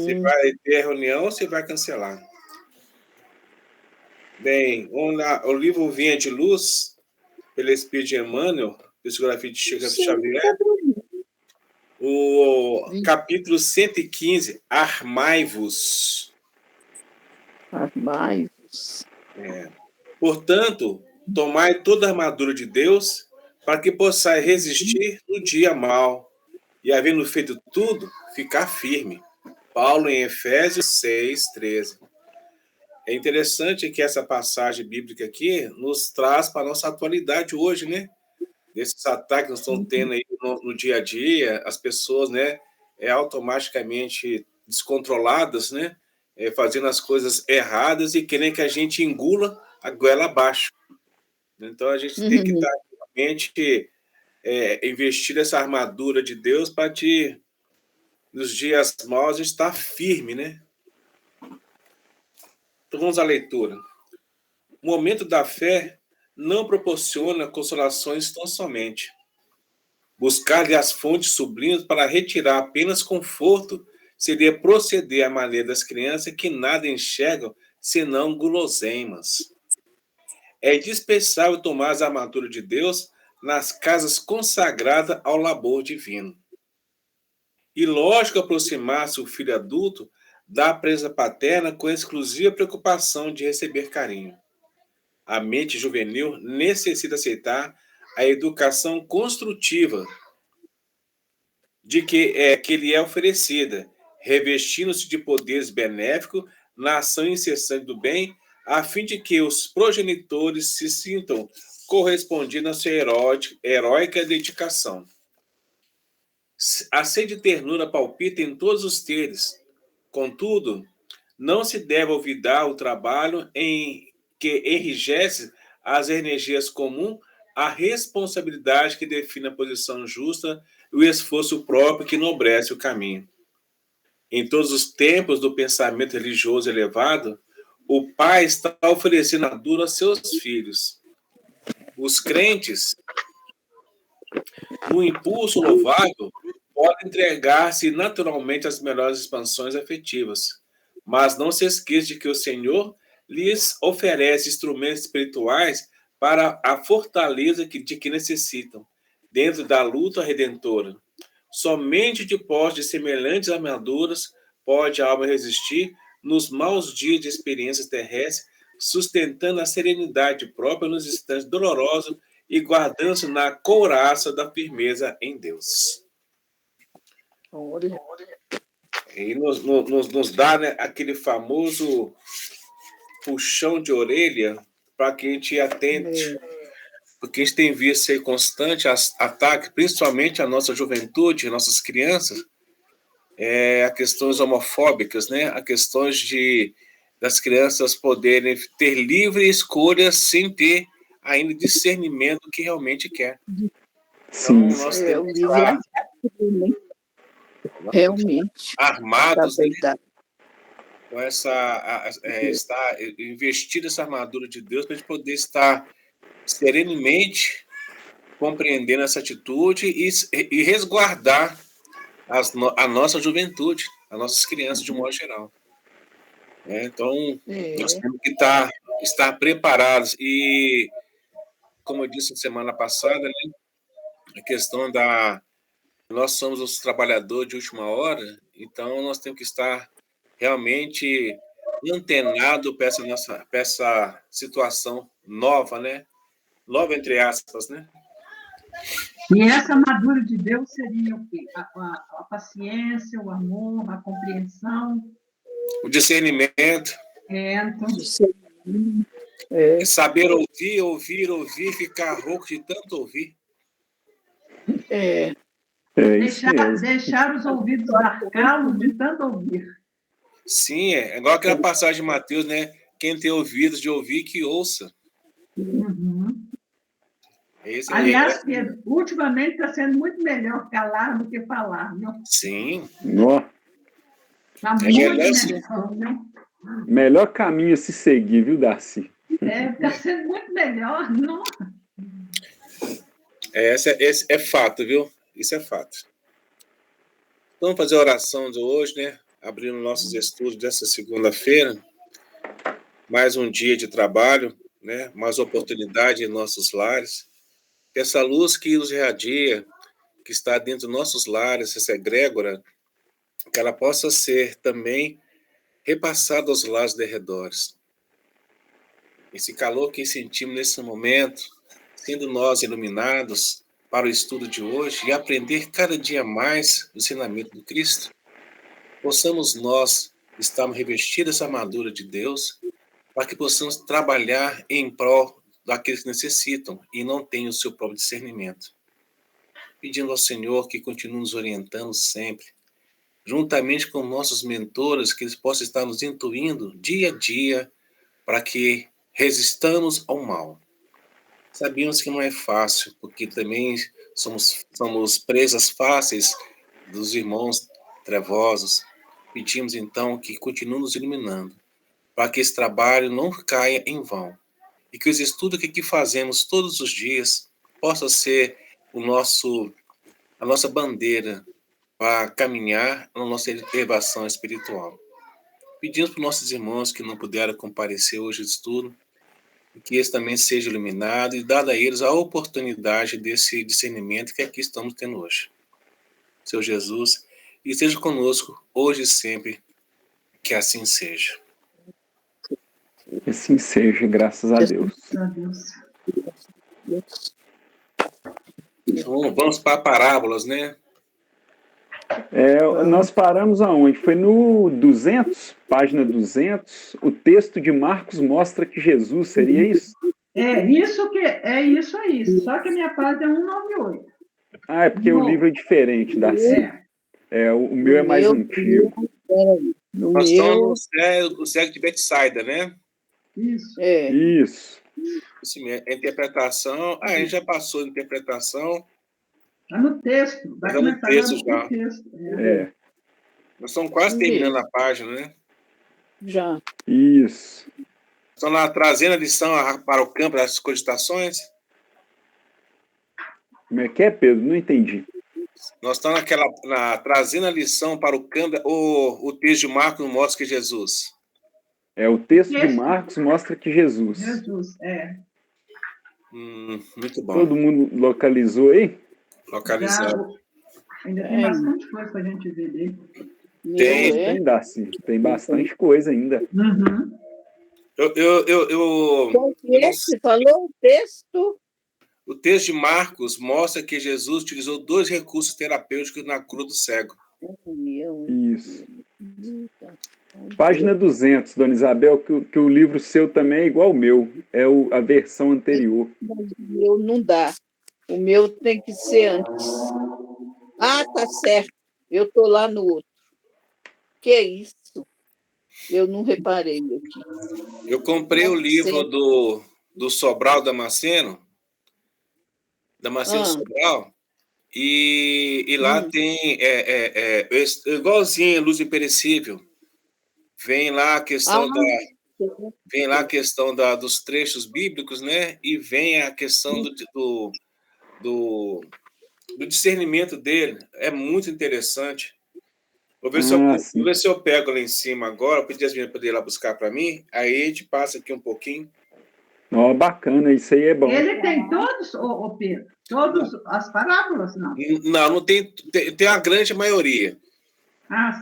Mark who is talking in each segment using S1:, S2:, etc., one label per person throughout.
S1: Se vai ter reunião ou se vai cancelar. Bem, vamos lá. O livro Vinha de Luz, pelo Espírito de Emmanuel, psicografia de Chico Xavier, o capítulo 115, Armai-vos.
S2: Armai-vos.
S1: Portanto, tomai toda a armadura de Deus, para que possais resistir no dia mau, e havendo feito tudo, ficar firme. Paulo em Efésios 6:13. É interessante que essa passagem bíblica aqui nos traz para a nossa atualidade hoje, né? Desses ataques que nós estamos tendo aí no dia a dia, as pessoas, né, automaticamente descontroladas, né, fazendo as coisas erradas e querem que a gente engula a goela abaixo. Então, a gente tem que estar realmente investir essa armadura de Deus para te, nos dias maus, estar firme, né? Então, vamos à leitura. O momento da fé não proporciona consolações tão somente. Buscar-lhe as fontes sublimes para retirar apenas conforto seria proceder à maneira das crianças que nada enxergam senão guloseimas. É indispensável tomar as armaduras de Deus nas casas consagradas ao labor divino. E lógico aproximar-se o filho adulto da presa paterna com a exclusiva preocupação de receber carinho. A mente juvenil necessita aceitar a educação construtiva de que lhe é oferecida, revestindo-se de poderes benéficos na ação incessante do bem, a fim de que os progenitores se sintam correspondidos à sua heróica dedicação. A sede de ternura palpita em todos os teres. Contudo, não se deve olvidar o trabalho em que enrijece as energias comuns, a responsabilidade que define a posição justa e o esforço próprio que enobrece o caminho. Em todos os tempos do pensamento religioso elevado, o pai está oferecendo a dura a seus filhos. Os crentes, no impulso louvável, podem entregar-se naturalmente às melhores expansões afetivas, mas não se esqueça de que o Senhor lhes oferece instrumentos espirituais para a fortaleza de que necessitam, dentro da luta redentora. Somente de posse de semelhantes armaduras pode a alma resistir nos maus dias de experiências terrestres, sustentando a serenidade própria nos instantes dolorosos e guardando-se na couraça da firmeza em Deus. E nos dá, né, aquele famoso puxão de orelha para que a gente atente, porque a gente tem visto ser constante ataque, principalmente à nossa juventude, nossas crianças, a questões homofóbicas, né, a questões das crianças poderem ter livre escolha sem ter ainda discernimento do que realmente quer.
S2: Sim.
S1: Então, nós temos que estar
S2: realmente
S1: armados, né, com estar investido essa armadura de Deus para a gente poder estar serenamente compreendendo essa atitude e resguardar a nossa juventude, as nossas crianças de um modo geral. Então, nós temos que estar preparados. E, como eu disse semana passada, né, a questão nós somos os trabalhadores de última hora, então nós temos que estar realmente antenado para essa situação nova, né? Nova entre aspas, né?
S3: E essa armadura de Deus seria o quê? A paciência, o amor, a compreensão.
S1: O discernimento.
S3: Então.
S1: Saber ouvir, ficar rouco de tanto ouvir.
S3: Deixar os ouvidos dar calo de tanto ouvir.
S1: Sim, é igual aquela passagem de Mateus, né? Quem tem ouvidos de ouvir, que ouça.
S3: Uhum. Aliás, Pedro, ultimamente está sendo muito melhor calar do que falar, não?
S1: Sim.
S3: Está muito melhor, não?
S4: Melhor caminho a se seguir, viu, Darcy?
S3: Está sendo muito melhor, não?
S1: Esse é fato, viu? Isso é fato. Vamos fazer a oração de hoje, né? abrindo nossos estudos dessa segunda-feira. Mais um dia de trabalho, né? Mais oportunidade em nossos lares. Que essa luz que nos irradia, que está dentro dos nossos lares, essa egrégora, que ela possa ser também repassada aos lares derredores. Esse calor que sentimos nesse momento, sendo nós iluminados para o estudo de hoje e aprender cada dia mais o ensinamento do Cristo, possamos nós estarmos revestidos dessa armadura de Deus, para que possamos trabalhar em prol daqueles que necessitam e não têm o seu próprio discernimento. Pedindo ao Senhor que continue nos orientando sempre, juntamente com nossos mentores, que eles possam estar nos intuindo dia a dia para que resistamos ao mal. Sabemos que não é fácil, porque também somos presas fáceis dos irmãos trevosos. Pedimos, então, que continue nos iluminando, para que esse trabalho não caia em vão, e que os estudos que aqui fazemos todos os dias possam ser a nossa bandeira para caminhar na nossa elevação espiritual. Pedimos para os nossos irmãos que não puderam comparecer hoje ao estudo, que eles também sejam iluminados e dada a eles a oportunidade desse discernimento que aqui estamos tendo hoje. Senhor Jesus, e esteja conosco hoje e sempre, que assim seja.
S4: Que assim seja, graças a Deus.
S1: Então, vamos para parábolas, né?
S4: Nós paramos aonde? Foi no 200, página 200. O texto de Marcos mostra que Jesus seria isso?
S3: É isso aí. Só que a minha página é 198.
S4: Ah, é porque o livro é diferente, Darcy. O meu é mais antigo.
S1: Nós estamos no cego de Betsaida, né?
S3: Isso.
S4: Isso.
S1: A interpretação. A gente já passou a interpretação.
S3: Está no texto. Vai
S1: no texto já.
S3: Texto.
S1: Nós estamos quase terminando a página, né?
S2: Já.
S4: Isso.
S1: Estão lá trazendo a lição para o campo das cogitações.
S4: Como é que é, Pedro? Não entendi.
S1: Nós estamos trazendo a lição para o campo. O texto de Marcos mostra que Jesus.
S4: O texto de Marcos mostra que Jesus.
S1: Muito bom.
S4: Todo mundo localizou aí?
S1: Localizado.
S3: Ainda tem bastante coisa para a gente ver dele.
S4: Tem, Darcy. Tem bastante coisa ainda.
S3: Uhum.
S2: Você falou o texto?
S1: O texto de Marcos mostra que Jesus utilizou 2 recursos terapêuticos na cura do cego.
S4: Isso. Página 200, Dona Isabel, que o livro seu também é igual ao meu. É a versão anterior.
S2: O meu não dá. O meu tem que ser antes. Ah, tá certo. Eu estou lá no outro. Que é isso? Eu não reparei aqui.
S1: Eu comprei o livro do Sobral Damasceno. Damasceno Sobral. E lá tem igualzinho Luz Imperecível. Vem lá a questão dos trechos bíblicos, né? E vem a questão do discernimento dele. É muito interessante. Vou ver se eu pego lá em cima agora. Eu pedi as meninas para ir lá buscar para mim. Aí a gente passa aqui um pouquinho.
S4: Bacana, isso aí é bom.
S3: Ele tem todos, Pedro? Todas as parábolas, não?
S1: Não tem a grande maioria.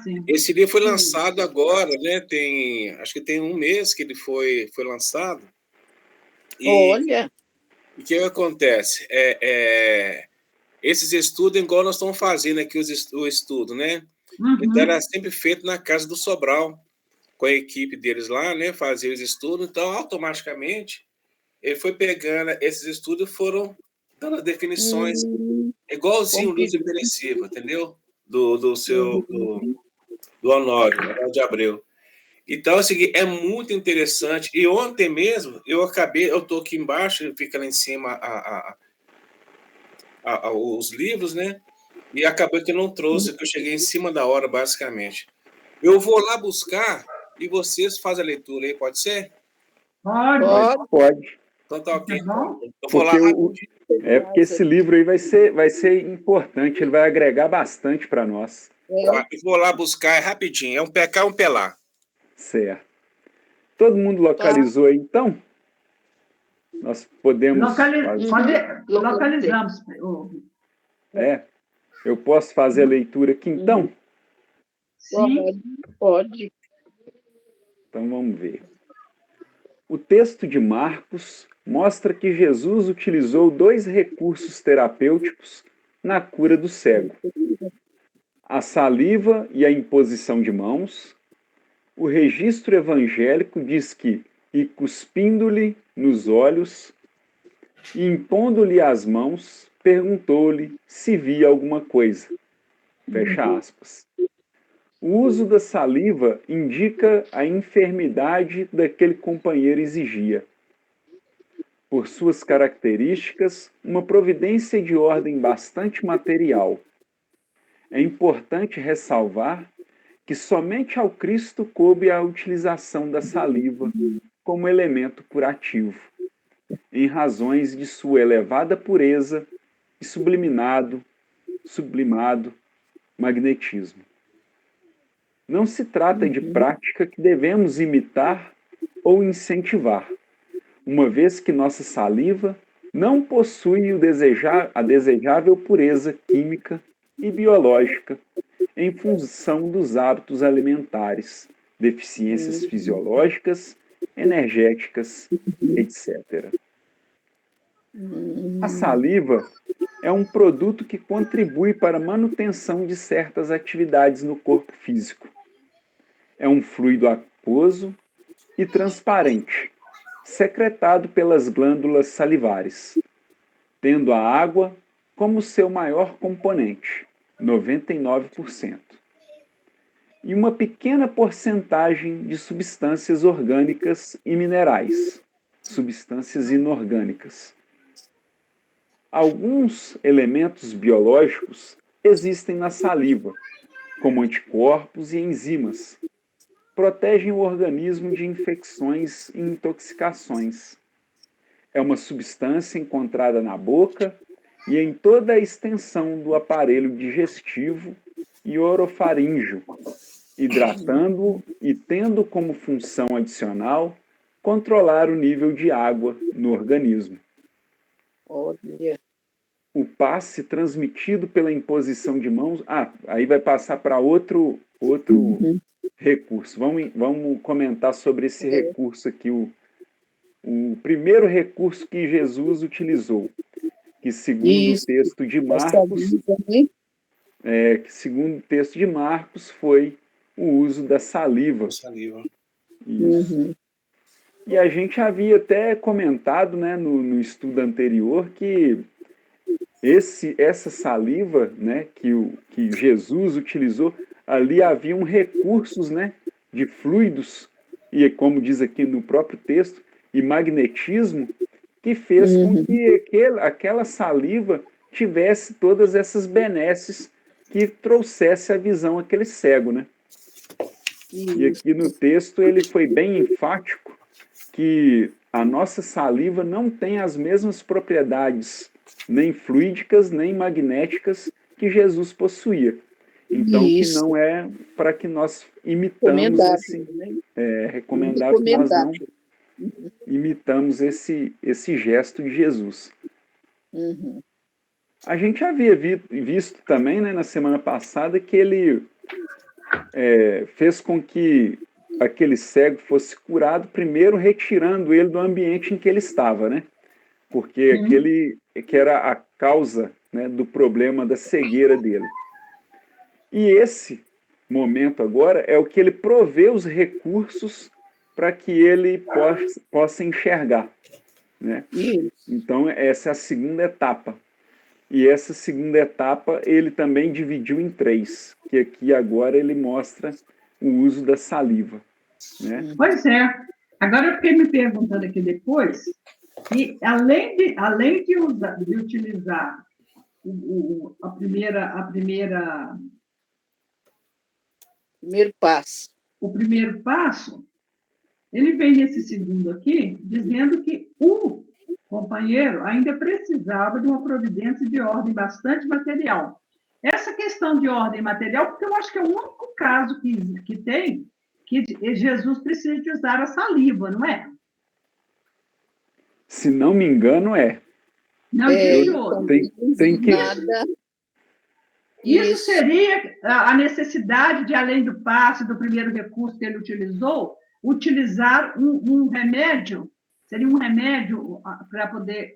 S3: Sim.
S1: Esse livro foi lançado agora, né? Acho que tem 1 mês que ele foi lançado.
S2: Olha!
S1: E o que acontece? Esses estudos, igual nós estamos fazendo aqui o estudo, né?
S3: Uhum.
S1: Então, era sempre feito na casa do Sobral, com a equipe deles lá, né? Fazia os estudos. Então, automaticamente, ele foi pegando esses estudos e foram dando as definições, igualzinho o Luz Imperecível, entendeu? Do Honório de Abreu. Então, é muito interessante. E ontem mesmo, eu estou aqui embaixo, fica lá em cima os livros, né? E acabou que eu não trouxe, que eu cheguei em cima da hora, basicamente. Eu vou lá buscar e vocês fazem a leitura aí, pode ser?
S4: Pode.
S1: Então tá ok.
S3: Eu
S4: vou lá. Porque esse livro aí vai ser importante, ele vai agregar bastante para nós.
S1: Eu vou lá buscar, é rapidinho. É um pecar, um pelar.
S4: Certo. Todo mundo localizou aí, então? Nós podemos...
S3: Localizamos.
S4: Eu posso fazer a leitura aqui, então?
S3: Sim.
S2: Pode.
S4: Então, vamos ver. O texto de Marcos mostra que Jesus utilizou 2 recursos terapêuticos na cura do cego: a saliva e a imposição de mãos. O registro evangélico diz que, e cuspindo-lhe nos olhos, e impondo-lhe as mãos, perguntou-lhe se via alguma coisa. Fecha aspas. O uso da saliva indica a enfermidade daquele companheiro exigia. Por suas características, uma providência de ordem bastante material. É importante ressalvar que somente ao Cristo coube a utilização da saliva como elemento curativo, em razões de sua elevada pureza e sublimado magnetismo. Não se trata de prática que devemos imitar ou incentivar, uma vez que nossa saliva não possui a desejável pureza química e biológica em função dos hábitos alimentares, deficiências fisiológicas, energéticas, etc. A saliva é um produto que contribui para a manutenção de certas atividades no corpo físico. É um fluido aquoso e transparente, secretado pelas glândulas salivares, tendo a água como seu maior componente, 99%, e uma pequena porcentagem de substâncias orgânicas e minerais, substâncias inorgânicas. Alguns elementos biológicos existem na saliva, como anticorpos e enzimas. Protegem o organismo de infecções e intoxicações. É uma substância encontrada na boca e em toda a extensão do aparelho digestivo e orofaríngeo, hidratando-o e tendo como função adicional controlar o nível de água no organismo.
S2: Olha.
S4: O passe transmitido pela imposição de mãos... aí vai passar para outro recurso. Vamos comentar sobre esse recurso aqui, o primeiro recurso que Jesus utilizou, que segundo o texto de Marcos, foi o uso da saliva. Isso. E a gente havia até comentado, né, no estudo anterior, que essa saliva, né, que Jesus utilizou, ali haviam recursos, né, de fluidos, e como diz aqui no próprio texto, e magnetismo, que fez com que aquela saliva tivesse todas essas benesses que trouxesse a visão àquele cego, né? E aqui no texto ele foi bem enfático que a nossa saliva não tem as mesmas propriedades, nem fluídicas, nem magnéticas, que Jesus possuía. Então, que não é para que nós imitamos recomendável que nós não imitamos esse gesto de Jesus. A gente havia visto também, né, na semana passada, que ele fez com que aquele cego fosse curado, primeiro retirando ele do ambiente em que ele estava, né? Porque aquele que era a causa, né, do problema da cegueira dele. E esse momento agora é o que ele provê os recursos para que ele possa enxergar, né? Então, essa é a segunda etapa. E essa segunda etapa ele também dividiu em 3, que aqui agora ele mostra o uso da saliva, né?
S3: Pois é. Agora eu fiquei me perguntando aqui depois, que além de utilizar primeiro
S2: passo.
S3: O primeiro passo, ele vem nesse segundo aqui, dizendo que o companheiro ainda precisava de uma providência de ordem bastante material, essa questão de ordem material, porque eu acho que é o único caso que tem que Jesus precisa de usar a saliva, não é?
S4: Se não me engano, é.
S3: Não existe outro.
S4: Tem que...
S2: Nada.
S3: Isso seria a necessidade de, além do passe, do primeiro recurso que ele utilizou, utilizar um remédio, seria um remédio para poder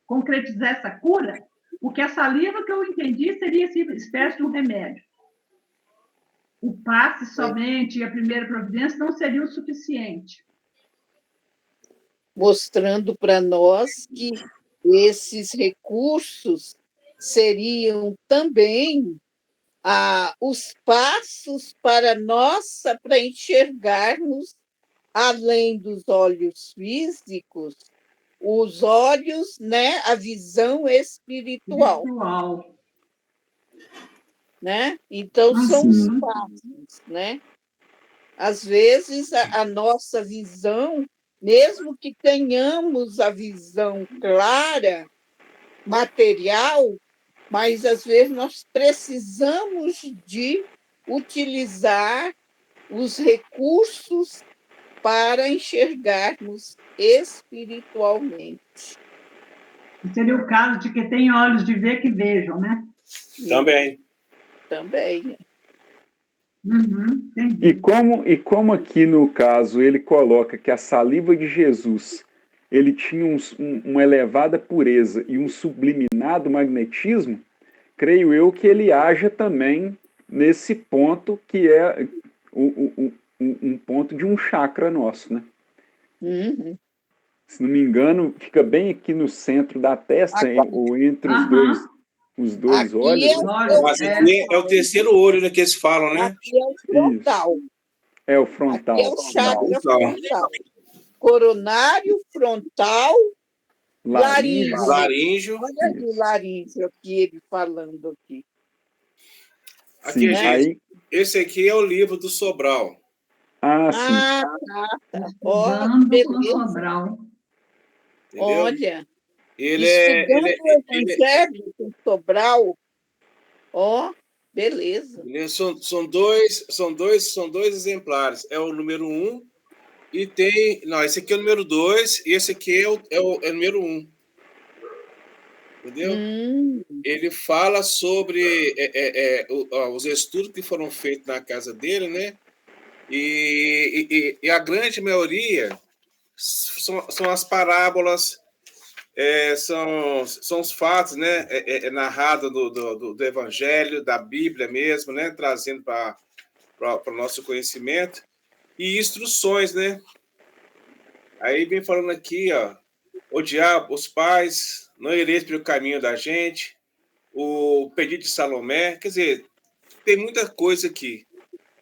S3: concretizar essa cura, porque a saliva, que eu entendi, seria essa espécie de um remédio. O passe somente e a primeira providência não seria o suficiente.
S2: Mostrando para nós que esses recursos seriam também os passos para enxergarmos além dos olhos físicos, os olhos, né, a visão espiritual. Né? Então, são os passos, né? Às vezes, a nossa visão, mesmo que tenhamos a visão clara, material, mas, às vezes, nós precisamos de utilizar os recursos para enxergarmos espiritualmente.
S3: Seria o caso de que tem olhos de ver que vejam, né?
S1: Também.
S3: Uhum,
S4: e como aqui no caso ele coloca que a saliva de Jesus ele tinha uma elevada pureza e um subliminado magnetismo, creio eu que ele haja também nesse ponto que é um ponto de um chakra nosso, né?
S2: Uhum.
S4: Se não me engano, fica bem aqui no centro da testa, ou entre os dois
S2: aqui
S4: olhos.
S1: Mas aqui é o terceiro olho, né, que eles falam, né?
S2: Aqui é o frontal.
S4: Isso. É o frontal.
S2: Aqui é o chakra frontal. Coronário, frontal, laríngeo. Olha aí o laríngeo aqui, ele falando aqui.
S1: Aqui, gente, esse aqui é o livro do Sobral.
S2: Sim. Tá.
S3: Com Sobral.
S1: Entendeu?
S2: Olha, estudando o Evangelho com Sobral, beleza.
S1: São dois exemplares. É o número 1 e tem... Não, esse aqui é o número 2 e esse aqui é o número 1. Entendeu? Ele fala sobre os estudos que foram feitos na casa dele, né? E a grande maioria são as parábolas, são os fatos, né? Narrado do Evangelho, da Bíblia mesmo, né? Trazendo para o nosso conhecimento e instruções, né? Aí vem falando aqui, odiar os pais, não ireis pelo caminho da gente, o pedido de Salomé, quer dizer, tem muita coisa aqui,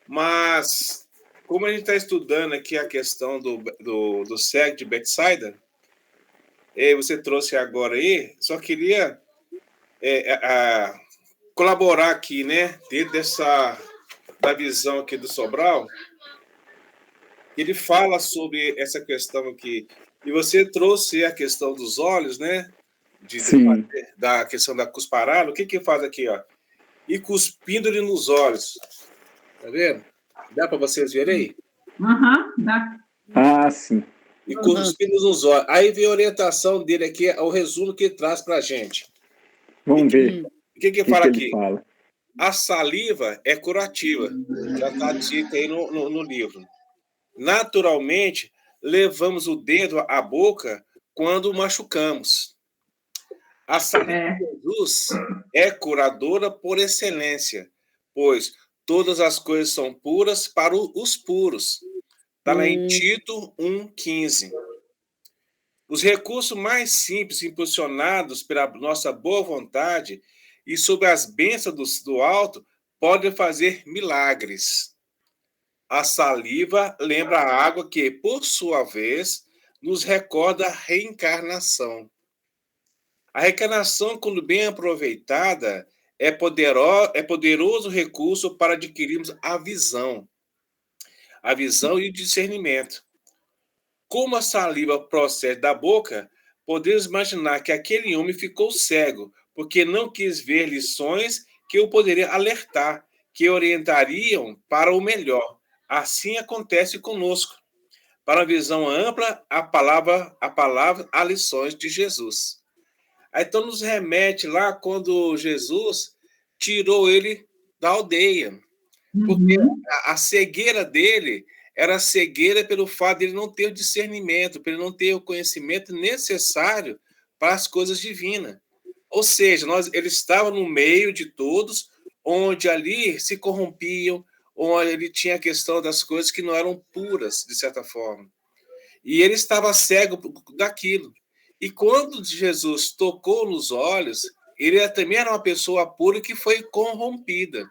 S1: mas como a gente está estudando aqui a questão do cego de Betsaida, você trouxe agora aí, só queria colaborar aqui, né, dentro da visão aqui do Sobral. Ele fala sobre essa questão aqui, e você trouxe a questão dos olhos, né, da questão da cusparada. O que faz aqui, e cuspindo-lhe nos olhos, tá vendo? Dá para vocês verem aí?
S3: Dá.
S4: Sim.
S1: E cuspindo nos olhos. Aí vem a orientação dele aqui, o resumo que ele traz para a gente.
S4: Vamos ver.
S1: O que fala aqui?
S4: Fala?
S1: A saliva é curativa, já está dito aí no livro. Naturalmente, levamos o dedo à boca quando machucamos. A saliva de Jesus é curadora por excelência, pois todas as coisas são puras para os puros. Está lá em Tito 1,15. Os recursos mais simples, impulsionados pela nossa boa vontade e sob as bênçãos do alto, podem fazer milagres. A saliva lembra a água que, por sua vez, nos recorda a reencarnação. A reencarnação, quando bem aproveitada, é poderoso recurso para adquirirmos a visão e o discernimento. Como a saliva procede da boca, podemos imaginar que aquele homem ficou cego porque não quis ver lições que o poderia alertar, que orientariam para o melhor. Assim acontece conosco. Para uma visão ampla, a palavra, há lições de Jesus. Aí, então, nos remete lá quando Jesus tirou ele da aldeia. Porque a cegueira dele era cegueira pelo fato de ele não ter o discernimento, por ele não ter o conhecimento necessário para as coisas divinas. Ou seja, ele estava no meio de todos, onde ali se corrompiam, onde ele tinha a questão das coisas que não eram puras, de certa forma. E ele estava cego daquilo. E quando Jesus tocou nos olhos, ele também era uma pessoa pura que foi corrompida.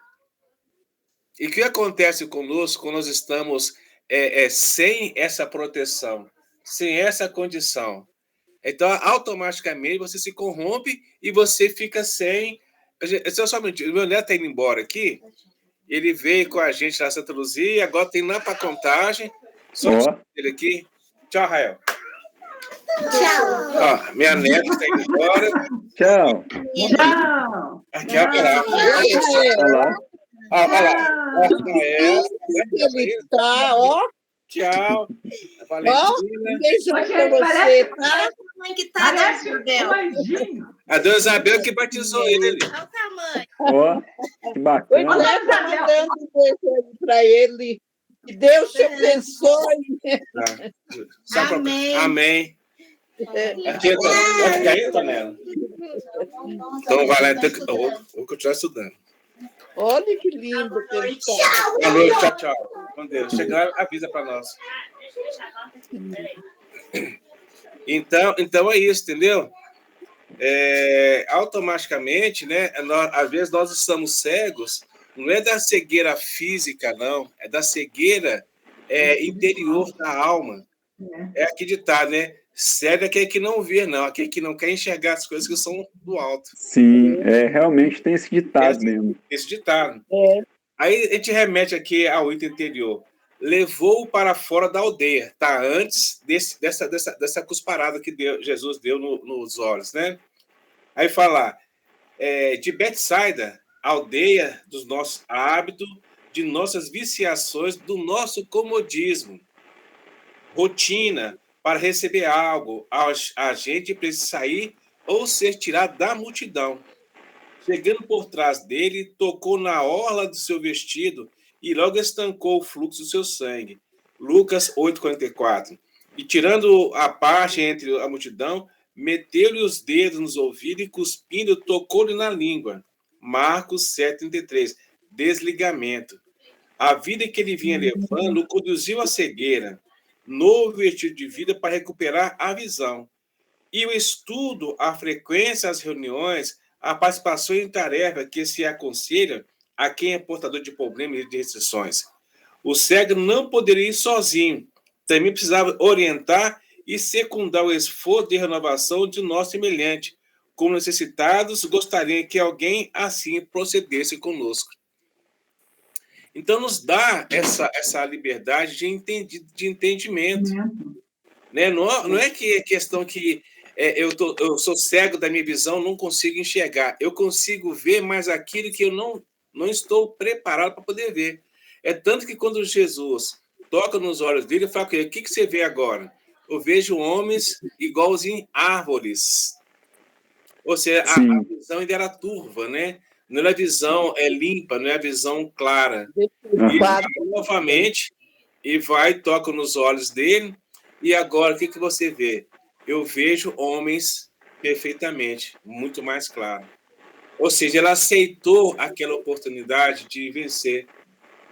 S1: E o que acontece conosco quando nós estamos sem essa proteção, sem essa condição? Então, automaticamente, você se corrompe e você fica sem... Somente, o meu neto está indo embora aqui, ele veio com a gente na Santa Luzia, agora tem lá para Contagem. Só ele aqui. Tchau, Rael.
S5: Tchau.
S1: Minha neta está indo embora.
S4: Tchau.
S3: Tchau.
S1: Aqui é Olá. Olha lá.
S2: Ele tá, ó.
S1: Tchau.
S2: Um beijão para você, tá?
S3: Parece um anjinho.
S1: A dona Isabel que batizou ele.
S5: Olha o tamanho.
S4: Ó, que bacana.
S2: Leva mandando um beijo para ele. Que Deus te abençoe.
S5: Amém.
S1: Amém. Aqui, vai ficar aí, Tonela? Então vai lá, vou continuar estudando.
S2: Olha que lindo que ele está.
S1: Boa noite, tchau, tchau. Com Deus. Chegar, avisa para nós. Então é isso, entendeu? Automaticamente, né? Às vezes nós estamos cegos, não é da cegueira física, não, é da cegueira interior da alma. É acreditar, né? Cego é aquele que não vê, não, aquele que não quer enxergar as coisas que são do alto.
S4: Sim, realmente tem esse ditado mesmo.
S1: Esse ditado. Aí a gente remete aqui ao item anterior. Levou-o para fora da aldeia, tá? Antes dessa cusparada que Jesus deu nos olhos, né? Aí fala, de Betsaida, aldeia dos nossos hábitos, de nossas viciações, do nosso comodismo, rotina, para receber algo, a gente precisa sair ou ser tirado da multidão. Chegando por trás dele, tocou na orla do seu vestido e logo estancou o fluxo do seu sangue. Lucas 8,44. E tirando a parte entre a multidão, meteu-lhe os dedos nos ouvidos e, cuspindo, tocou-lhe na língua. Marcos 7,33. Desligamento. A vida que ele vinha levando o conduziu à cegueira. Novo estilo de vida para recuperar a visão. E o estudo, a frequência, as reuniões, a participação em tarefa que se aconselha a quem é portador de problemas e de restrições. O cego não poderia ir sozinho. Também precisava orientar e secundar o esforço de renovação de nosso semelhante. Como necessitados, gostaria que alguém assim procedesse conosco. Então, nos dá essa liberdade de entendimento. Né? Não é que é questão que eu sou cego da minha visão, não consigo enxergar. Eu consigo ver mais aquilo que eu não estou preparado para poder ver. É tanto que quando Jesus toca nos olhos dele, ele fala, o que você vê agora? Eu vejo homens igualzinho árvores. Ou seja, a visão ainda era turva, né? Não é a visão limpa, não é a visão clara. E vai novamente, e vai, toca nos olhos dele, e agora o que você vê? Eu vejo homens perfeitamente, muito mais claro. Ou seja, ela aceitou aquela oportunidade de vencer.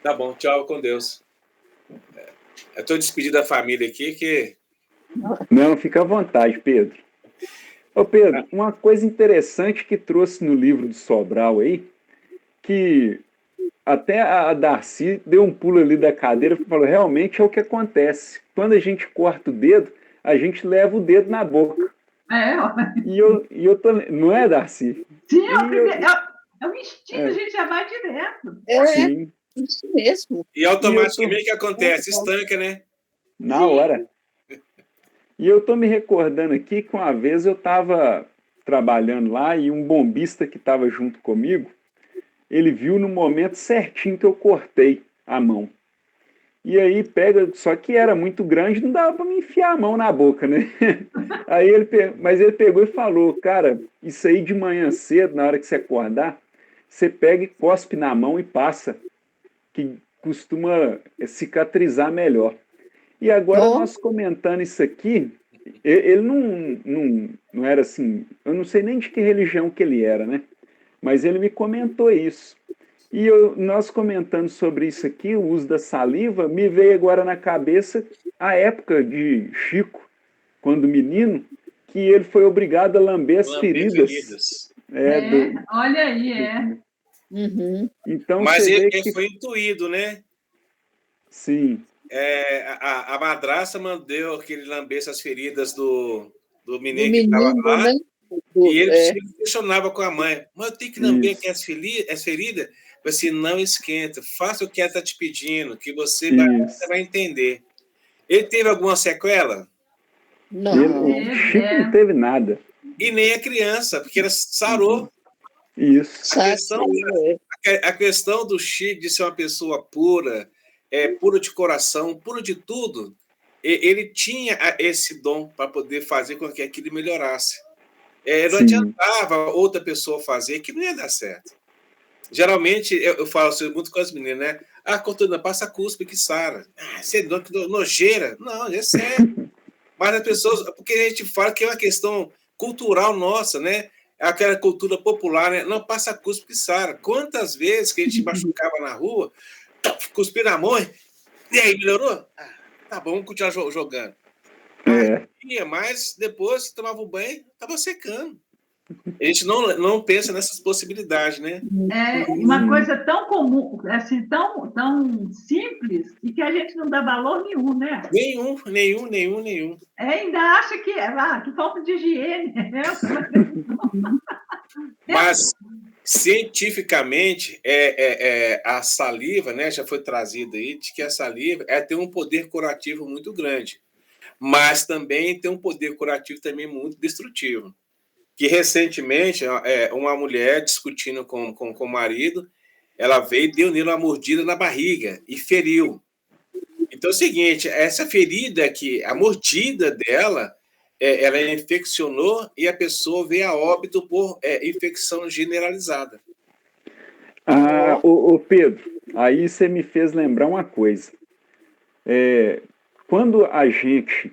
S1: Tá bom, tchau, com Deus. Eu estou despedindo da família aqui, que...
S4: Não, fica à vontade, Pedro. Ô Pedro, uma coisa interessante que trouxe no livro do Sobral aí, que até a Darcy deu um pulo ali da cadeira e falou, realmente é o que acontece. Quando a gente corta o dedo, a gente leva o dedo na boca. E eu tô... Não é, Darcy?
S3: Sim, é o instinto, a gente já vai direto.
S4: Sim.
S2: Isso mesmo.
S1: E automaticamente o que acontece? Estanca, né?
S4: Na hora. E eu tô me recordando aqui que uma vez eu estava trabalhando lá e um bombista que estava junto comigo, ele viu no momento certinho que eu cortei a mão. E aí pega, só que era muito grande, não dava para me enfiar a mão na boca, né? Mas ele pegou e falou, cara, isso aí de manhã cedo, na hora que você acordar, você pega e cospe na mão e passa, que costuma cicatrizar melhor. E agora nós comentando isso aqui, ele não era assim, eu não sei nem de que religião que ele era, né? Mas ele me comentou isso. E nós comentando sobre isso aqui, o uso da saliva, me veio agora na cabeça a época de Chico, quando menino, que ele foi obrigado a lamber as feridas.
S3: Olha aí,
S2: Uhum.
S4: Então,
S1: mas
S4: você
S1: ele
S4: vê que...
S1: foi intuído, né?
S4: Sim.
S1: A madrasta mandou que ele lambesse as feridas do menino
S2: que
S1: estava lá,
S2: né?
S1: E ele se questionava com a mãe, mas eu tenho que lamber aqui as feridas? Assim, não esquenta, faça o que ela está te pedindo, que você vai entender. Ele teve alguma sequela?
S2: Não.
S4: O Chico não teve nada.
S1: E nem a criança, porque ela sarou.
S4: Isso.
S1: A questão do Chico de ser uma pessoa pura, pura de coração, pura de tudo, ele tinha esse dom para poder fazer com que aquilo melhorasse. Não adiantava outra pessoa fazer que não ia dar certo. Geralmente, eu falo assim, muito com as meninas, né? Cortuna, passa cuspe que sara. Você é nojeira? Não, é sério. Mas as pessoas, porque a gente fala que é uma questão cultural nossa, né? Aquela cultura popular, né? Não, passa cuspe que sara. Quantas vezes que a gente machucava na rua, cuspir na mão, e aí, melhorou? Tá bom, vamos continuar jogando. Mas depois que tomava o banho, estava secando. A gente não pensa nessas possibilidades, né?
S3: Uma coisa tão comum, assim, tão simples, e que a gente não dá valor nenhum, né?
S1: Nenhum.
S3: Ainda acha que falta de higiene.
S1: Mas, cientificamente, a saliva, né, já foi trazida aí, de que a saliva tem um poder curativo muito grande. Mas também tem um poder curativo também muito destrutivo. Que recentemente, uma mulher discutindo com o marido, ela veio e deu nele uma mordida na barriga e feriu. Então é o seguinte, essa ferida aqui, a mordida dela, ela infeccionou e a pessoa veio a óbito por infecção generalizada.
S4: Ô Pedro, aí você me fez lembrar uma coisa. Quando a gente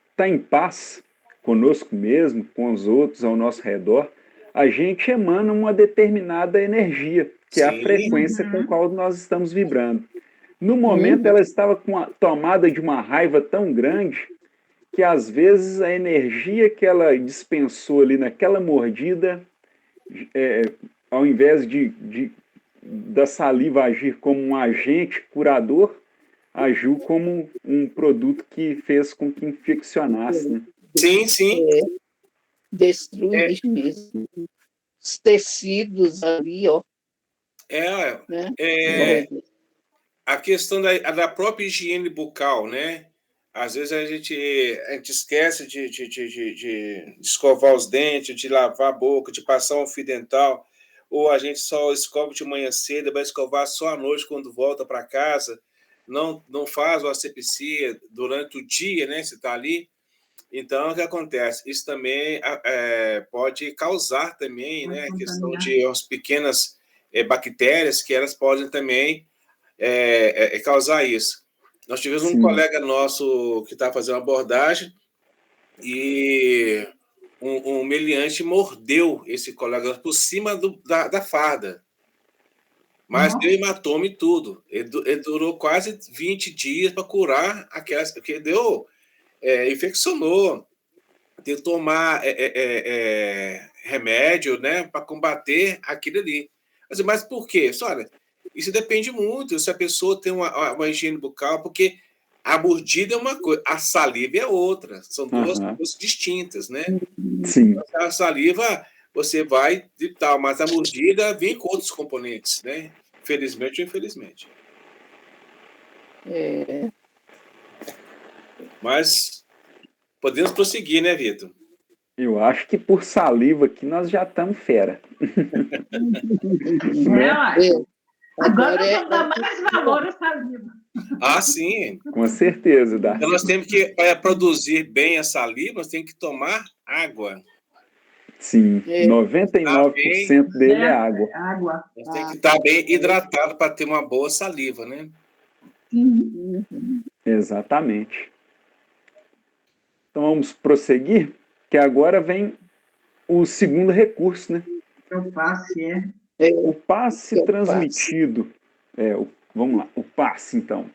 S4: está em paz conosco mesmo, com os outros ao nosso redor, a gente emana uma determinada energia, que é a frequência com a qual nós estamos vibrando. No momento, ela estava com a tomada de uma raiva tão grande que, às vezes, a energia que ela dispensou ali naquela mordida, ao invés da saliva agir como um agente curador, agiu como um produto que fez com que infeccionasse, né?
S1: Sim.
S2: Destruir mesmo. Os tecidos ali, ó.
S1: A questão da própria higiene bucal, né? Às vezes a gente esquece de escovar os dentes, de lavar a boca, de passar um fio dental, ou a gente só escova de manhã cedo, vai escovar só à noite quando volta para casa, não faz uma asepsia durante o dia, né? Você está ali. Então, o que acontece? Isso também pode causar também, né, a questão de as pequenas bactérias que elas podem também causar isso. Nós tivemos um colega nosso que estava fazendo uma abordagem e um meliante mordeu esse colega por cima da farda. Mas deu hematoma e tudo. Ele durou quase 20 dias para curar aquelas, porque deu... infeccionou, tem que tomar remédio, né, para combater aquilo ali. Mas por quê? Olha, isso depende muito se a pessoa tem uma higiene bucal, porque a mordida é uma coisa, a saliva é outra, são duas coisas distintas, né?
S4: Sim.
S1: A saliva você vai e tal, mas a mordida vem com outros componentes, né? Felizmente ou infelizmente. Mas podemos prosseguir, né, Vitor?
S4: Eu acho que por saliva aqui nós já estamos fera.
S3: Uai.
S2: É,
S3: Agora nós
S2: agora
S3: vamos dar mais valor a saliva.
S1: Ah, sim.
S4: Com certeza, Darcy.
S1: Então, nós temos que, para produzir bem a saliva, nós temos que tomar água.
S4: Sim,
S2: É.
S4: 99% dele é água.
S3: Água.
S1: Nós temos que estar bem hidratado para ter uma boa saliva, né?
S4: Exatamente. Então vamos prosseguir, que agora vem o segundo recurso, né?
S3: Eu faço,
S4: O passe transmitido. Vamos lá, o passe, então.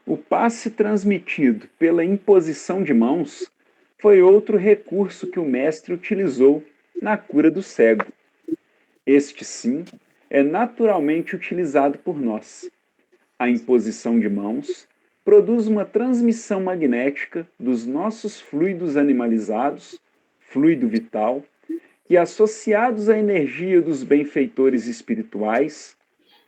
S4: O passe transmitido pela imposição de mãos foi outro recurso que o mestre utilizou na cura do cego. Este, sim, é naturalmente utilizado por nós. A imposição de mãos produz uma transmissão magnética dos nossos fluidos animalizados, fluido vital, que, associados à energia dos benfeitores espirituais,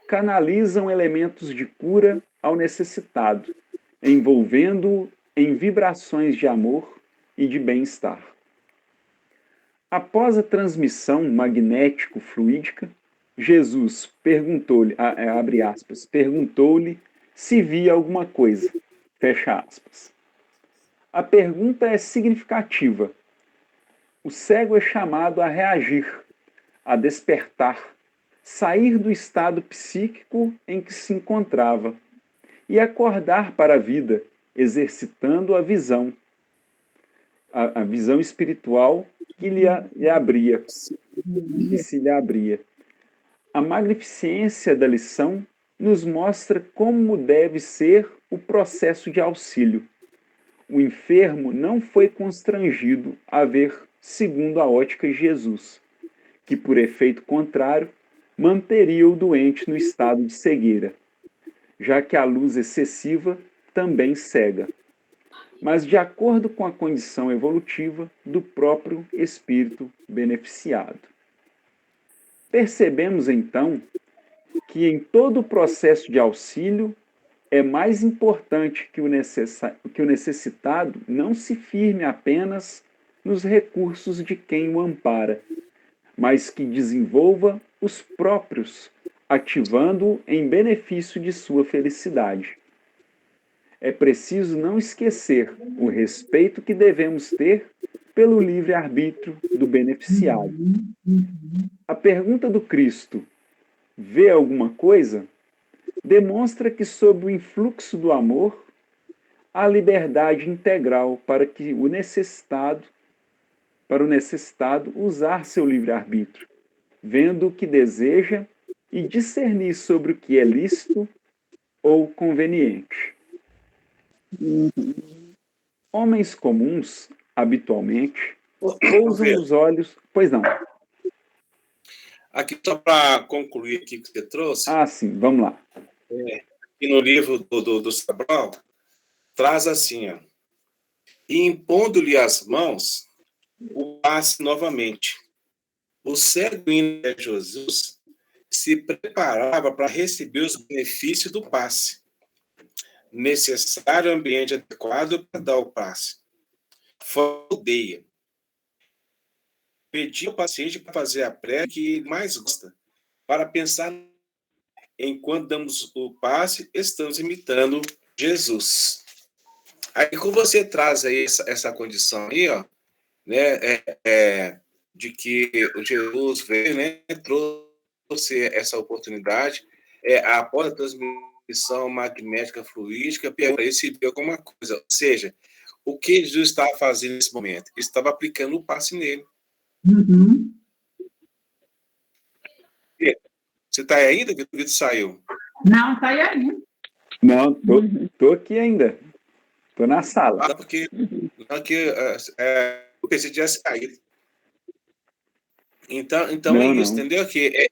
S4: canalizam elementos de cura ao necessitado, envolvendo-o em vibrações de amor e de bem-estar. Após a transmissão magnético-fluídica, Jesus perguntou-lhe, abre aspas, perguntou-lhe se via alguma coisa, fecha aspas. A pergunta é significativa. O cego é chamado a reagir, a despertar, sair do estado psíquico em que se encontrava e acordar para a vida, exercitando a visão espiritual que lhe abria, que se lhe abria. A magnificência da lição nos mostra como deve ser o processo de auxílio. O enfermo não foi constrangido a ver segundo a ótica de Jesus, que, por efeito contrário, manteria o doente no estado de cegueira, já que a luz excessiva também cega, mas de acordo com a condição evolutiva do próprio espírito beneficiado. Percebemos, então, que em todo o processo de auxílio é mais importante que o necessitado não se firme apenas nos recursos de quem o ampara, mas que desenvolva os próprios, ativando-o em benefício de sua felicidade. É preciso não esquecer o respeito que devemos ter pelo livre-arbítrio do beneficiado. A pergunta do Cristo, vê alguma coisa? Demonstra que, sob o influxo do amor, há liberdade integral para o necessitado usar seu livre-arbítrio, vendo o que deseja e discernir sobre o que é lícito ou conveniente. Homens comuns, habitualmente, pousam os olhos... Pois não.
S1: Aqui, só para concluir aqui o que você trouxe.
S4: Ah, sim, vamos lá.
S1: E no livro do Sabral, traz assim, ó, e impondo-lhe as mãos, o passe novamente. O cego indo a Jesus se preparava para receber os benefícios do passe. Necessário ambiente adequado para dar o passe. Foi a aldeia. Pedi ao paciente para fazer a prece que mais gosta, para pensar enquanto damos o passe, estamos imitando Jesus. Aí, quando você traz aí essa condição aí, ó, né, de que o Jesus veio, né, trouxe essa oportunidade, após a transmissão magnética fluídica, pergunta se viu alguma coisa. Ou seja, o que Jesus estava fazendo nesse momento? Ele estava aplicando o passe nele.
S3: Uhum.
S1: Você está aí ainda? O Vitor saiu.
S3: Não, está aí.
S4: Não, tô aqui ainda. Tô na sala.
S1: Ah, porque eu pensei que tivesse caído. Então
S4: Não,
S1: é isso,
S4: não.
S1: entendeu? Que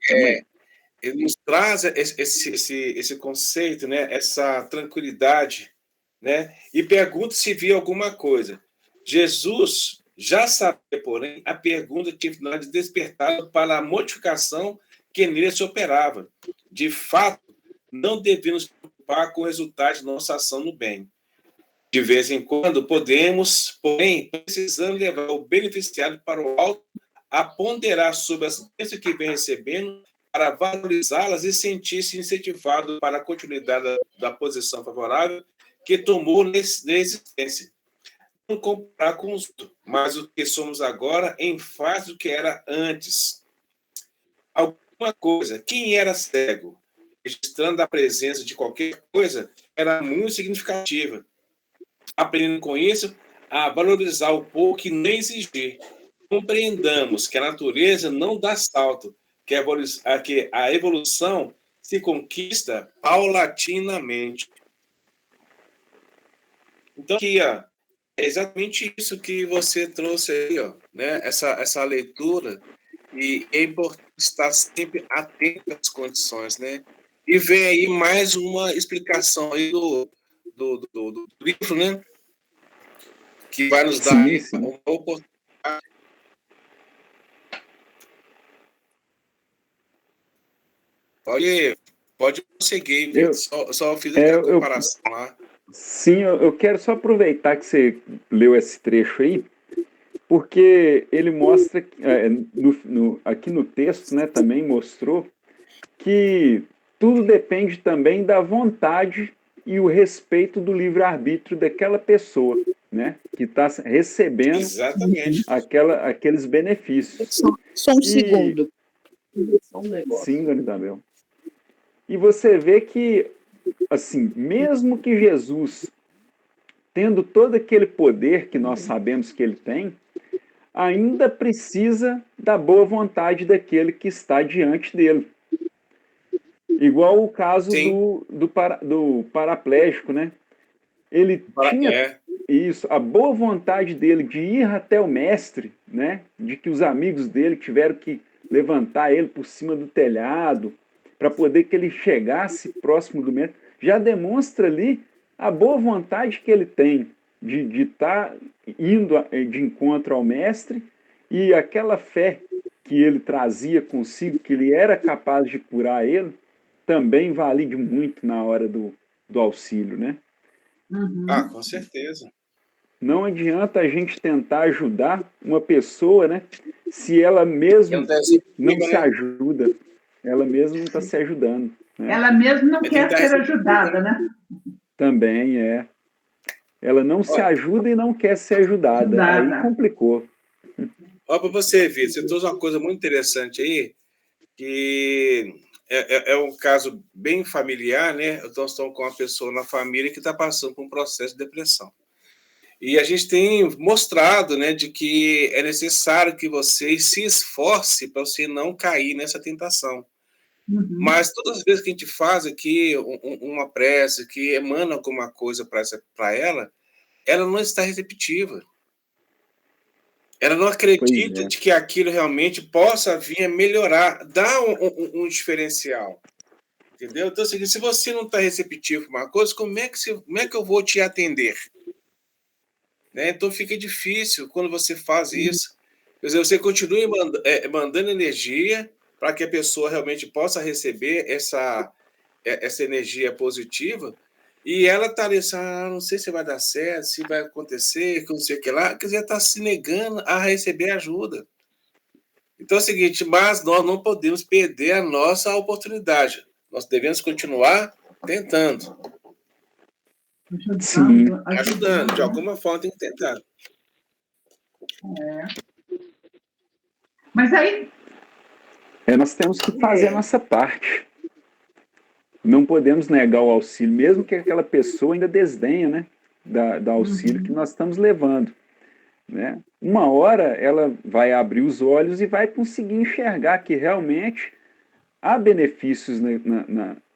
S1: ele nos traz esse conceito, né? Essa tranquilidade, né? E pergunta se viu alguma coisa. Jesus já sabia, porém, a pergunta tinha finalidade de despertar para a modificação que nele se operava. De fato, não devemos nos preocupar com o resultado de nossa ação no bem. De vez em quando podemos, porém, precisamos levar o beneficiário para o alto a ponderar sobre as bênçãos que vem recebendo para valorizá-las e sentir-se incentivado para a continuidade da posição favorável que tomou na existência. Não comparar com os outros, mas o que somos agora em face do que era antes. Alguma coisa, quem era cego, registrando a presença de qualquer coisa, era muito significativa. Aprendendo com isso a valorizar o pouco e nem exigir. Compreendamos que a natureza não dá salto, que a evolução se conquista paulatinamente. Então, aqui, ó, é exatamente isso que você trouxe aí, ó, né? Essa leitura, e é importante estar sempre atento às condições, né? E vem aí mais uma explicação aí do livro, né? Que vai nos dar uma oportunidade. Pode prosseguir, só fiz aquela comparação lá.
S4: Sim, eu quero só aproveitar que você leu esse trecho aí, porque ele mostra, aqui no texto, né, também mostrou que tudo depende também da vontade e o respeito do livre-arbítrio daquela pessoa, né, que está recebendo aqueles benefícios.
S2: Só um segundo.
S4: Sim, dona Isabel. E você vê que, assim, mesmo que Jesus, tendo todo aquele poder que nós sabemos que ele tem, ainda precisa da boa vontade daquele que está diante dele. Igual o caso do paraplégico, né? Ele tinha isso, a boa vontade dele de ir até o mestre, né? De que os amigos dele tiveram que levantar ele por cima do telhado para poder que ele chegasse próximo do mestre, já demonstra ali a boa vontade que ele tem de estar indo de encontro ao mestre, e aquela fé que ele trazia consigo, que ele era capaz de curar ele, também vale muito na hora do auxílio, né?
S3: Uhum.
S1: Ah, com certeza.
S4: Não adianta a gente tentar ajudar uma pessoa, né, se ela mesma não se ajuda. Ela mesma não está se ajudando. Né?
S3: Ela mesma não quer ser ajudada, né?
S4: Também é. Ela não se ajuda e não quer ser ajudada. Aí complicou.
S1: Olha para você ver, você trouxe uma coisa muito interessante aí, que é um caso bem familiar, né? Nós estamos com uma pessoa na família que está passando por um processo de depressão. E a gente tem mostrado, né, de que é necessário que você se esforce para você não cair nessa tentação.
S3: Uhum.
S1: Mas todas as vezes que a gente faz aqui uma prece, que emana alguma coisa para ela, ela não está receptiva. Ela não acredita de que aquilo realmente possa vir a melhorar, dar um diferencial. Entendeu? Então, se você não está receptivo para uma coisa, como é que eu vou te atender? Né? Então fica difícil quando você faz isso. Quer dizer, você continua mandando energia para que a pessoa realmente possa receber essa energia positiva, e ela está ali, não sei se vai dar certo, se vai acontecer, não sei o que lá, quer dizer, está se negando a receber ajuda. Então é o seguinte, mas nós não podemos perder a nossa oportunidade. Nós devemos continuar tentando. Ajudando, de alguma forma tem que tentar.
S3: Mas aí...
S4: nós temos que fazer a nossa parte. Não podemos negar o auxílio, mesmo que aquela pessoa ainda desdenha, né, da auxílio que nós estamos levando. Né? Uma hora ela vai abrir os olhos e vai conseguir enxergar que realmente há benefícios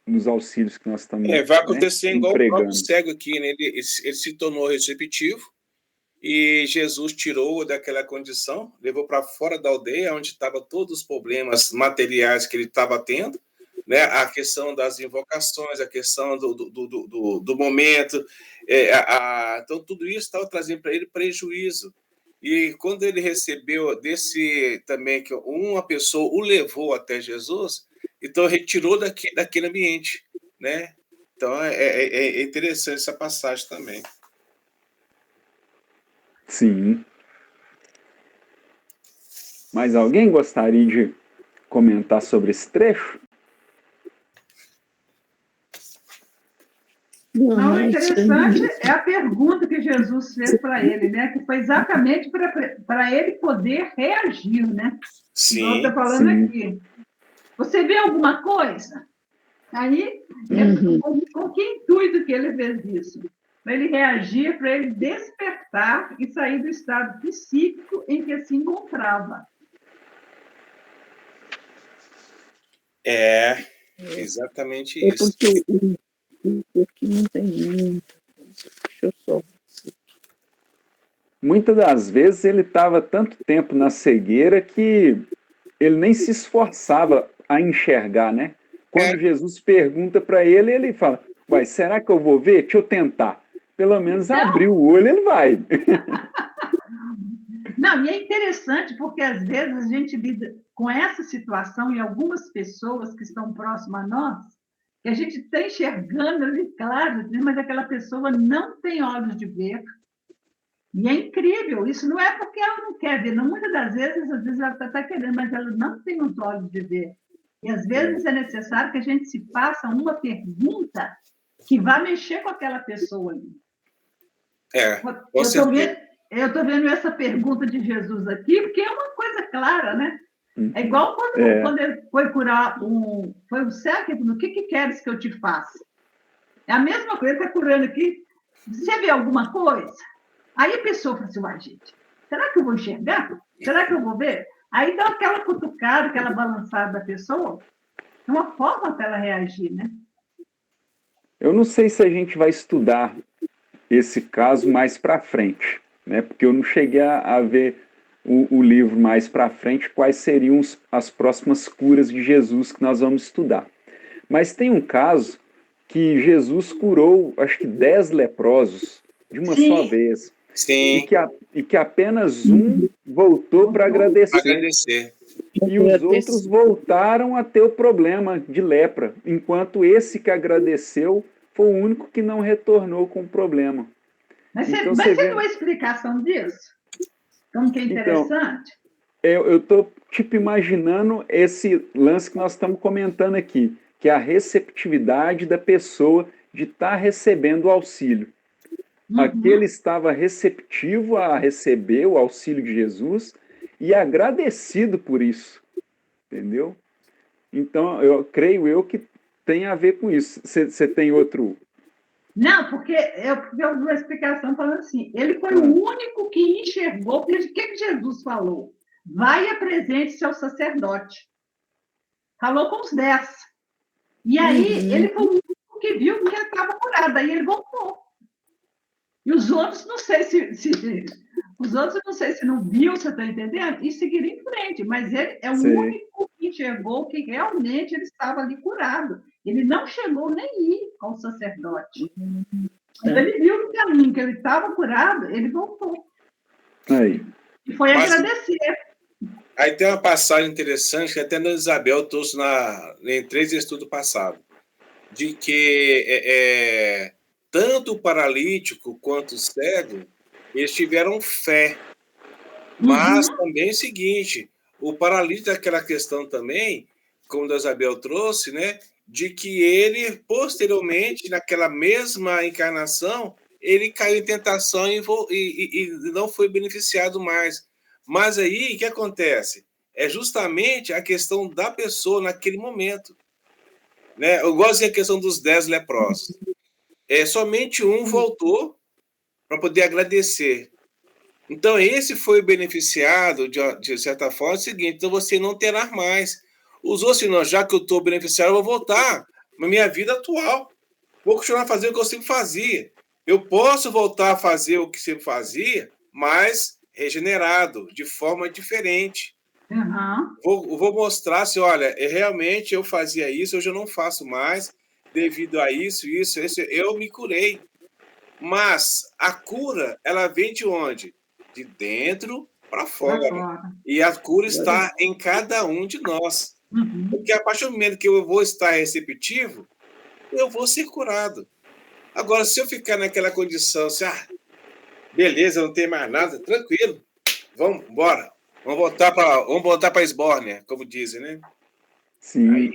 S4: nos auxílios que nós estamos
S1: vai acontecer, né, igual
S4: empregando.
S1: O próprio cego aqui, né? Ele se tornou receptivo, e Jesus tirou daquela condição, levou para fora da aldeia, onde estavam todos os problemas materiais que ele estava tendo, né? A questão das invocações, a questão do momento, então tudo isso estava trazendo para ele prejuízo. E quando ele recebeu desse também, que uma pessoa o levou até Jesus, então retirou daquele ambiente, né? Então é interessante essa passagem também.
S4: Sim. Mas alguém gostaria de comentar sobre esse trecho?
S3: Não, o interessante é a pergunta que Jesus fez para ele, né? Que foi exatamente para ele poder reagir, né?
S1: Sim.
S3: Está falando aqui. Você vê alguma coisa? Aí, com que intuito que ele fez isso? Para ele reagir, para ele despertar e sair do estado psíquico em que se encontrava.
S1: É, exatamente isso.
S2: Porque não tem muito. Deixa eu só.
S4: Muitas das vezes ele estava tanto tempo na cegueira que ele nem se esforçava a enxergar, né? Quando Jesus pergunta para ele, ele fala, uai, será que eu vou ver? Deixa eu tentar. Pelo menos abrir o olho, ele vai.
S3: Não, e é interessante porque às vezes a gente lida com essa situação e algumas pessoas que estão próximas a nós, que a gente está enxergando ali, claro, mas aquela pessoa não tem olhos de ver. E é incrível, isso não é porque ela não quer ver, não, muitas das vezes, às vezes ela está querendo, mas ela não tem os olhos de ver. E às vezes é necessário que a gente se faça uma pergunta que vá mexer com aquela pessoa ali. Eu estou vendo essa pergunta de Jesus aqui, porque é uma coisa clara, né? É igual quando ele foi curar foi um cego, o que queres que eu te faça? É a mesma coisa, está curando aqui. Você vê alguma coisa? Aí a pessoa fala assim, uai, gente, será que eu vou enxergar? Será que eu vou ver? Aí dá aquela cutucada, aquela balançada da pessoa, é uma forma para ela reagir, né?
S4: Eu não sei se a gente vai estudar esse caso mais para frente, né? Porque eu não cheguei a ver o livro mais para frente, quais seriam as próximas curas de Jesus que nós vamos estudar. Mas tem um caso que Jesus curou, acho que 10 leprosos de uma só vez.
S1: Sim.
S4: E que apenas um voltou para agradecer. E os outros voltaram a ter o problema de lepra, enquanto esse que agradeceu foi o único que não retornou com o problema.
S3: Mas você tem uma explicação disso? Como que é interessante?
S4: Então, eu estou tipo imaginando esse lance que nós estamos comentando aqui, que é a receptividade da pessoa de estar recebendo o auxílio. Aquele estava receptivo a receber o auxílio de Jesus e agradecido por isso, entendeu? Então, creio que tem a ver com isso. Você tem outro...
S3: Não, porque eu vi uma explicação falando assim, ele foi o único que enxergou, porque o que Jesus falou? Vai e apresente seu sacerdote. Falou com os 10. E aí, ele foi o único que viu que ele estava curado, aí ele voltou. E os outros, não sei os outros, não sei se não viu, você está entendendo? E seguiram em frente, mas ele é o único que enxergou que realmente ele estava ali curado. Ele não chegou nem a ir ao sacerdote. Quando ele viu no caminho que ele estava curado, ele voltou.
S4: Aí.
S3: E foi agradecer.
S1: Aí tem uma passagem interessante que até a Isabel trouxe em 3 estudos passados, de que tanto o paralítico quanto o cego, eles tiveram fé. Mas também é o seguinte, o paralítico é aquela questão também, como a Isabel trouxe, né, de que ele, posteriormente, naquela mesma encarnação, ele caiu em tentação e não foi beneficiado mais. Mas aí, o que acontece? É justamente a questão da pessoa naquele momento. Né? Eu gosto da questão dos 10 leprosos. Somente um voltou para poder agradecer. Então, esse foi beneficiado, de certa forma, é o seguinte, então você não terá mais. Os outros, não, já que eu estou beneficiado, eu vou voltar na minha vida atual. Vou continuar fazendo o que eu sempre fazia. Eu posso voltar a fazer o que sempre fazia, mas regenerado, de forma diferente. Vou mostrar se, olha, realmente eu fazia isso, hoje eu não faço mais, devido a isso, eu me curei. Mas a cura, ela vem de onde? De dentro para fora. E a cura está em cada um de nós. Porque a partir do momento que eu vou estar receptivo, eu vou ser curado. Agora, se eu ficar naquela condição, assim, Beleza, não tem mais nada, tranquilo. Vamos embora. Vamos voltar para Esbórnia, como dizem, né?
S4: Sim,
S1: Aí,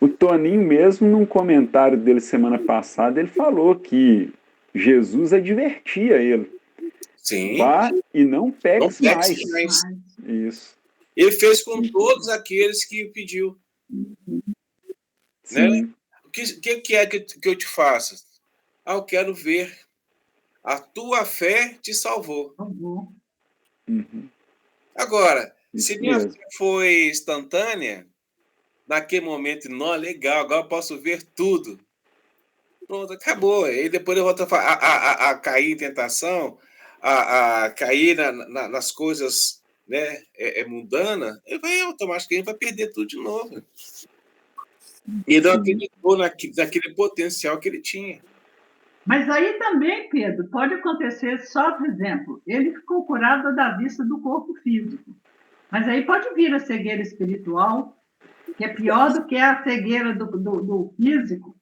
S4: o Toninho mesmo, num comentário dele semana passada, ele falou que Jesus advertia ele.
S1: sim.
S4: Vá e não peques
S1: Não
S4: mais.
S1: peques mais.
S4: Isso.
S1: Ele fez com todos aqueles que o pediu. Né?
S4: Sim.
S1: O que é que eu te faço? Eu quero ver. A tua fé te salvou.
S4: Uhum.
S1: Agora,
S4: Isso
S1: se minha
S4: mesmo.
S1: fé foi instantânea, naquele momento, não, legal, agora eu posso ver tudo. Pronto, acabou. E depois eu volto a cair em tentação, a cair nas coisas, né, mundanas, ele vai automaticamente vai perder tudo de novo. E não acreditou naquele potencial que ele tinha.
S3: Mas aí também, Pedro, pode acontecer, só por exemplo, ele ficou curado da vista do corpo físico. Mas aí pode vir a cegueira espiritual, que é pior do que a cegueira do físico.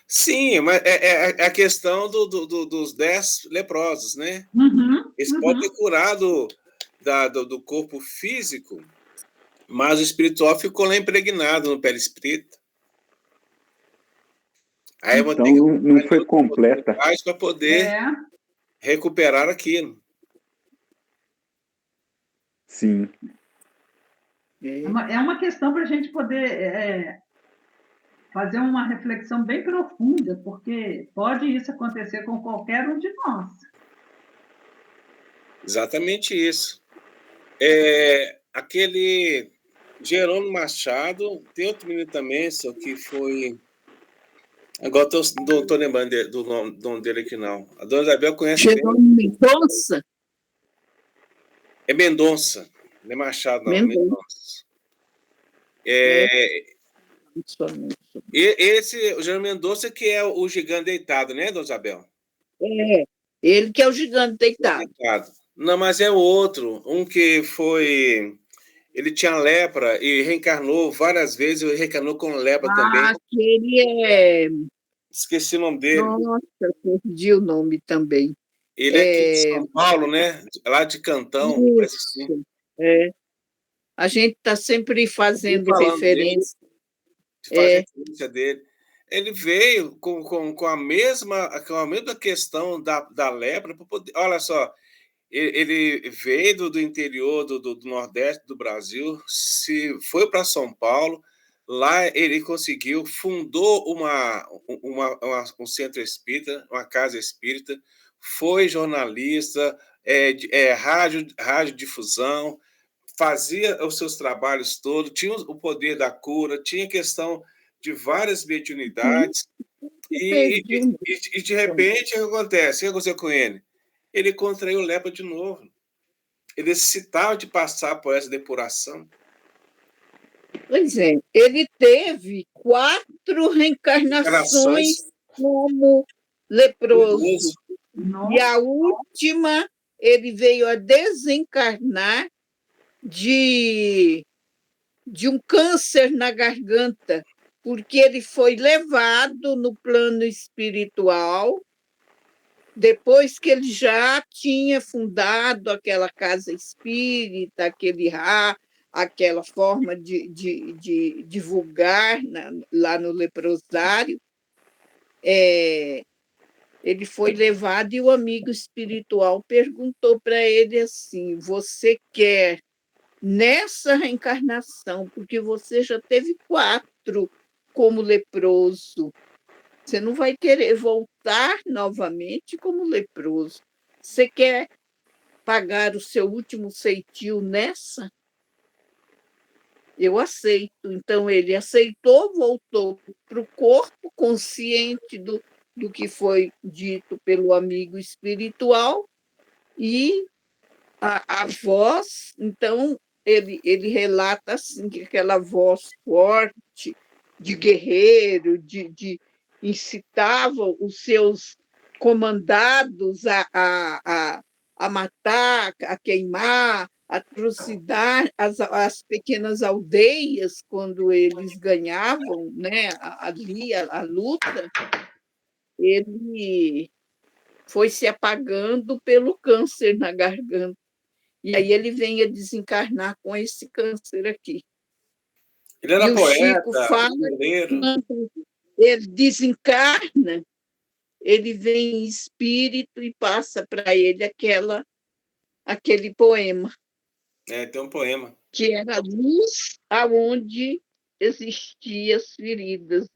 S1: Sim, mas é a questão dos 10 leprosos, né? Eles podem ter curado do corpo físico, mas o espiritual ficou lá impregnado no perispírito. Aí
S4: então não foi completa.
S1: Para poder recuperar aquilo.
S4: Sim.
S3: É uma questão para a gente poder fazer uma reflexão bem profunda, porque pode isso acontecer com qualquer um de nós.
S1: Exatamente isso. Aquele Jerônimo Machado, tem outro menino também, só que foi... Agora não estou lembrando do nome dele aqui, não. A dona Isabel conhece
S2: Jerônimo Mendonça?
S1: É Mendonça, não é Machado, não. Mendonça. O Jerônimo Mendonça que é o gigante deitado, né, dona Isabel?
S2: Ele que é o gigante deitado.
S1: Não, mas é o outro, um que foi... Ele tinha lepra e reencarnou várias vezes, e reencarnou com lepra também.
S2: Aquele é...
S1: Esqueci o nome dele.
S2: Nossa, perdi o nome também.
S1: Ele é aqui de São Paulo, né? Lá de Cantão.
S2: Isso, A gente está sempre fazendo referência.
S1: Referência dele. Ele veio com a mesma questão da lepra. Para poder, olha só, ele veio do interior do Nordeste do Brasil, foi para São Paulo. Lá ele fundou um centro espírita, uma casa espírita, foi jornalista, radiodifusão, fazia os seus trabalhos todos, tinha o poder da cura, tinha questão de várias mediunidades, e de repente, o que acontece? O que aconteceu com ele? Ele contraiu lepra de novo. Ele necessitava de passar por essa depuração.
S2: Pois é, ele teve 4 reencarnações como leproso. E a última, ele veio a desencarnar de um câncer na garganta, porque ele foi levado no plano espiritual, depois que ele já tinha fundado aquela casa espírita, aquela forma de divulgar lá no leprosário, ele foi levado e o amigo espiritual perguntou para ele assim: você quer nessa reencarnação, porque você já teve 4 como leproso, você não vai querer voltar novamente como leproso. Você quer pagar o seu último ceitil nessa? Eu aceito. Então, ele aceitou, voltou para o corpo, consciente do que foi dito pelo amigo espiritual, e a voz, então, ele relata assim, que aquela voz forte, de guerreiro, incitava os seus comandados a matar, a queimar, a trucidar as pequenas aldeias quando eles ganhavam, né, ali a luta. Ele foi se apagando pelo câncer na garganta. E aí ele vem a desencarnar com esse câncer aqui.
S1: Ele era
S2: e o Chico
S1: poeta,
S2: fala
S1: brasileiro.
S2: que quando ele desencarna, ele vem em espírito e passa para ele aquele poema,
S1: Tem um poema.
S2: que era a luz aonde existiam as feridas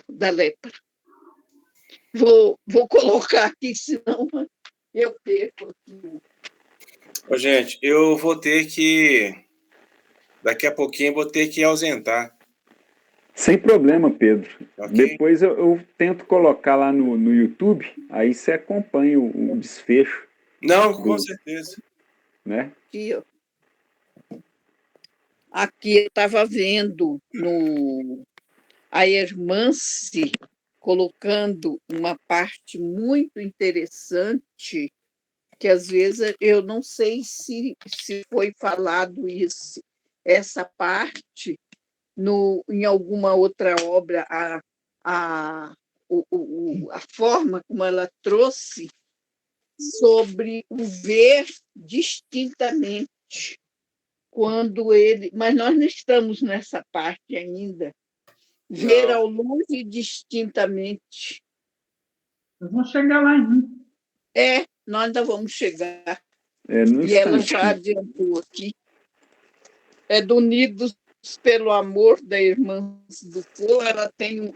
S2: da lepra. Vou colocar aqui, senão eu perco.
S1: Ô, gente, eu vou ter que... Daqui a pouquinho eu vou ter que ausentar.
S4: Sem problema, Pedro.
S1: Okay?
S4: Depois eu tento colocar lá no YouTube, aí você acompanha o desfecho.
S1: Não, com certeza.
S4: Né?
S2: Aqui, ó. Aqui eu estava vendo a Hermance colocando uma parte muito interessante, que às vezes eu não sei se foi falado isso, essa parte em alguma outra obra, a forma como ela trouxe sobre o ver distintamente. Mas nós não estamos nessa parte ainda. Ver ao longe distintamente.
S3: Nós vamos chegar lá ainda.
S2: Nós ainda vamos chegar.
S4: E
S2: ela já adiantou aqui. É do Unidos pelo Amor, da Irmã do Fogo. Ela tem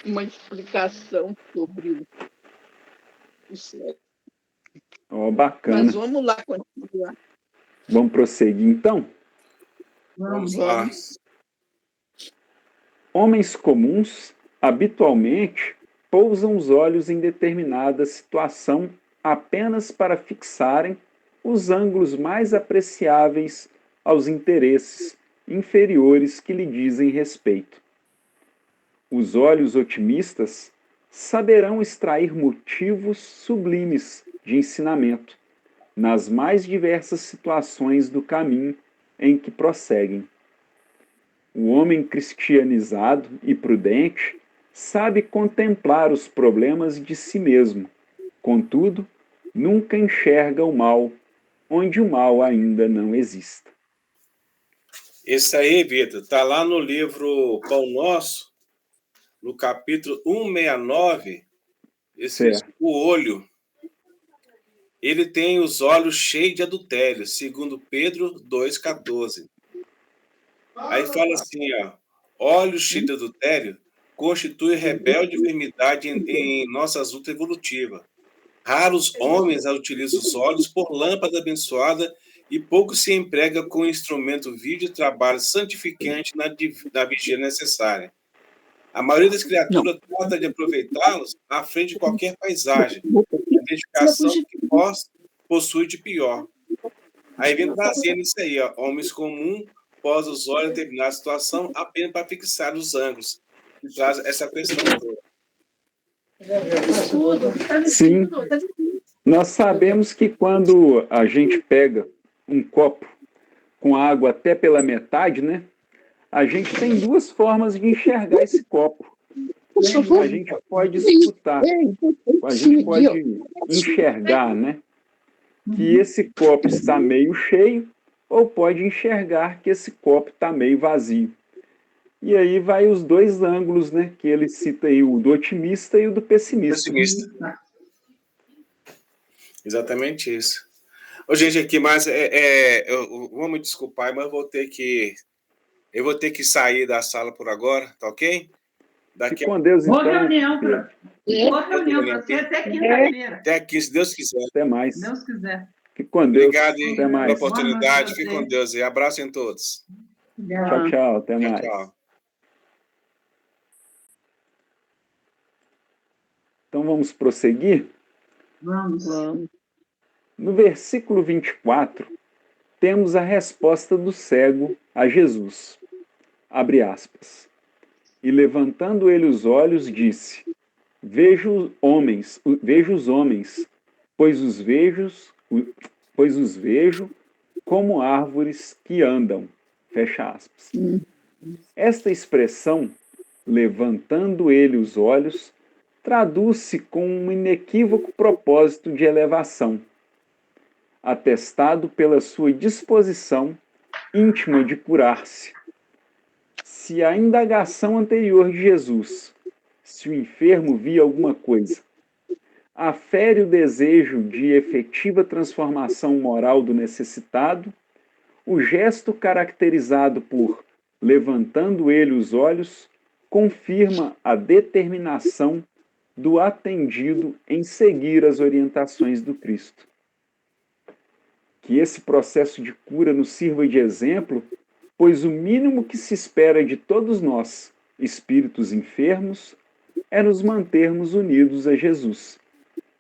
S2: uma explicação sobre o céu.
S4: Bacana.
S2: Mas vamos lá continuar.
S4: Vamos prosseguir, então?
S1: Vamos lá.
S4: Homens comuns, habitualmente, pousam os olhos em determinada situação apenas para fixarem os ângulos mais apreciáveis aos interesses inferiores que lhe dizem respeito. Os olhos otimistas saberão extrair motivos sublimes de ensinamento nas mais diversas situações do caminho em que prosseguem. O homem cristianizado e prudente sabe contemplar os problemas de si mesmo, contudo, nunca enxerga o mal onde o mal ainda não exista.
S1: Esse aí, Vitor, está lá no livro Pão Nosso, no capítulo 169, o olho. Ele tem os olhos cheios de adultério, segundo Pedro 2,14. Aí fala assim, ó, olhos cheios de adultério constitui rebelde enfermidade em nossas lutas evolutivas. Raros homens utilizam os olhos por lâmpada abençoada e pouco se emprega com instrumento vídeo de trabalho santificante na vigília necessária. A maioria das criaturas trata de aproveitá-los à frente de qualquer paisagem, identificação que possui de pior. Aí vem trazendo isso aí, ó, homens comuns posam os olhos em determinada situação apenas para fixar os ângulos, que traz essa questão toda.
S4: Sim, nós sabemos que quando a gente pega um copo com água até pela metade, né? A gente tem duas formas de enxergar esse copo. A gente pode escutar, a gente pode enxergar, né? Que esse copo está meio cheio, ou pode enxergar que esse copo está meio vazio. E aí vai os dois ângulos, né? Que ele cita aí, o do otimista e o do pessimista.
S1: Exatamente isso. Ô, gente, aqui, mas vamos me desculpar, mas eu vou ter que sair da sala por agora, tá ok?
S4: Daqui com Deus, então.
S3: Boa reunião para você até quinta-feira.
S1: Até aqui, se Deus quiser.
S4: Até mais.
S3: Se Deus quiser.
S4: Fique com Deus.
S1: Obrigado
S4: pela
S1: oportunidade. Fique com Deus e abraço em todos.
S4: Tchau, tchau. Até mais.
S1: Tchau.
S4: Então vamos prosseguir?
S3: Vamos.
S4: No versículo 24, temos a resposta do cego a Jesus. Abre aspas. E levantando ele os olhos, disse: Vejo os homens, pois os vejo como árvores que andam. Fecha aspas. Esta expressão, levantando ele os olhos, traduz-se com um inequívoco propósito de elevação, atestado pela sua disposição íntima de curar-se. Se a indagação anterior de Jesus, se o enfermo via alguma coisa, afere o desejo de efetiva transformação moral do necessitado, o gesto caracterizado por levantando ele os olhos confirma a determinação do atendido em seguir as orientações do Cristo. Que esse processo de cura nos sirva de exemplo, pois o mínimo que se espera de todos nós, espíritos enfermos, é nos mantermos unidos a Jesus,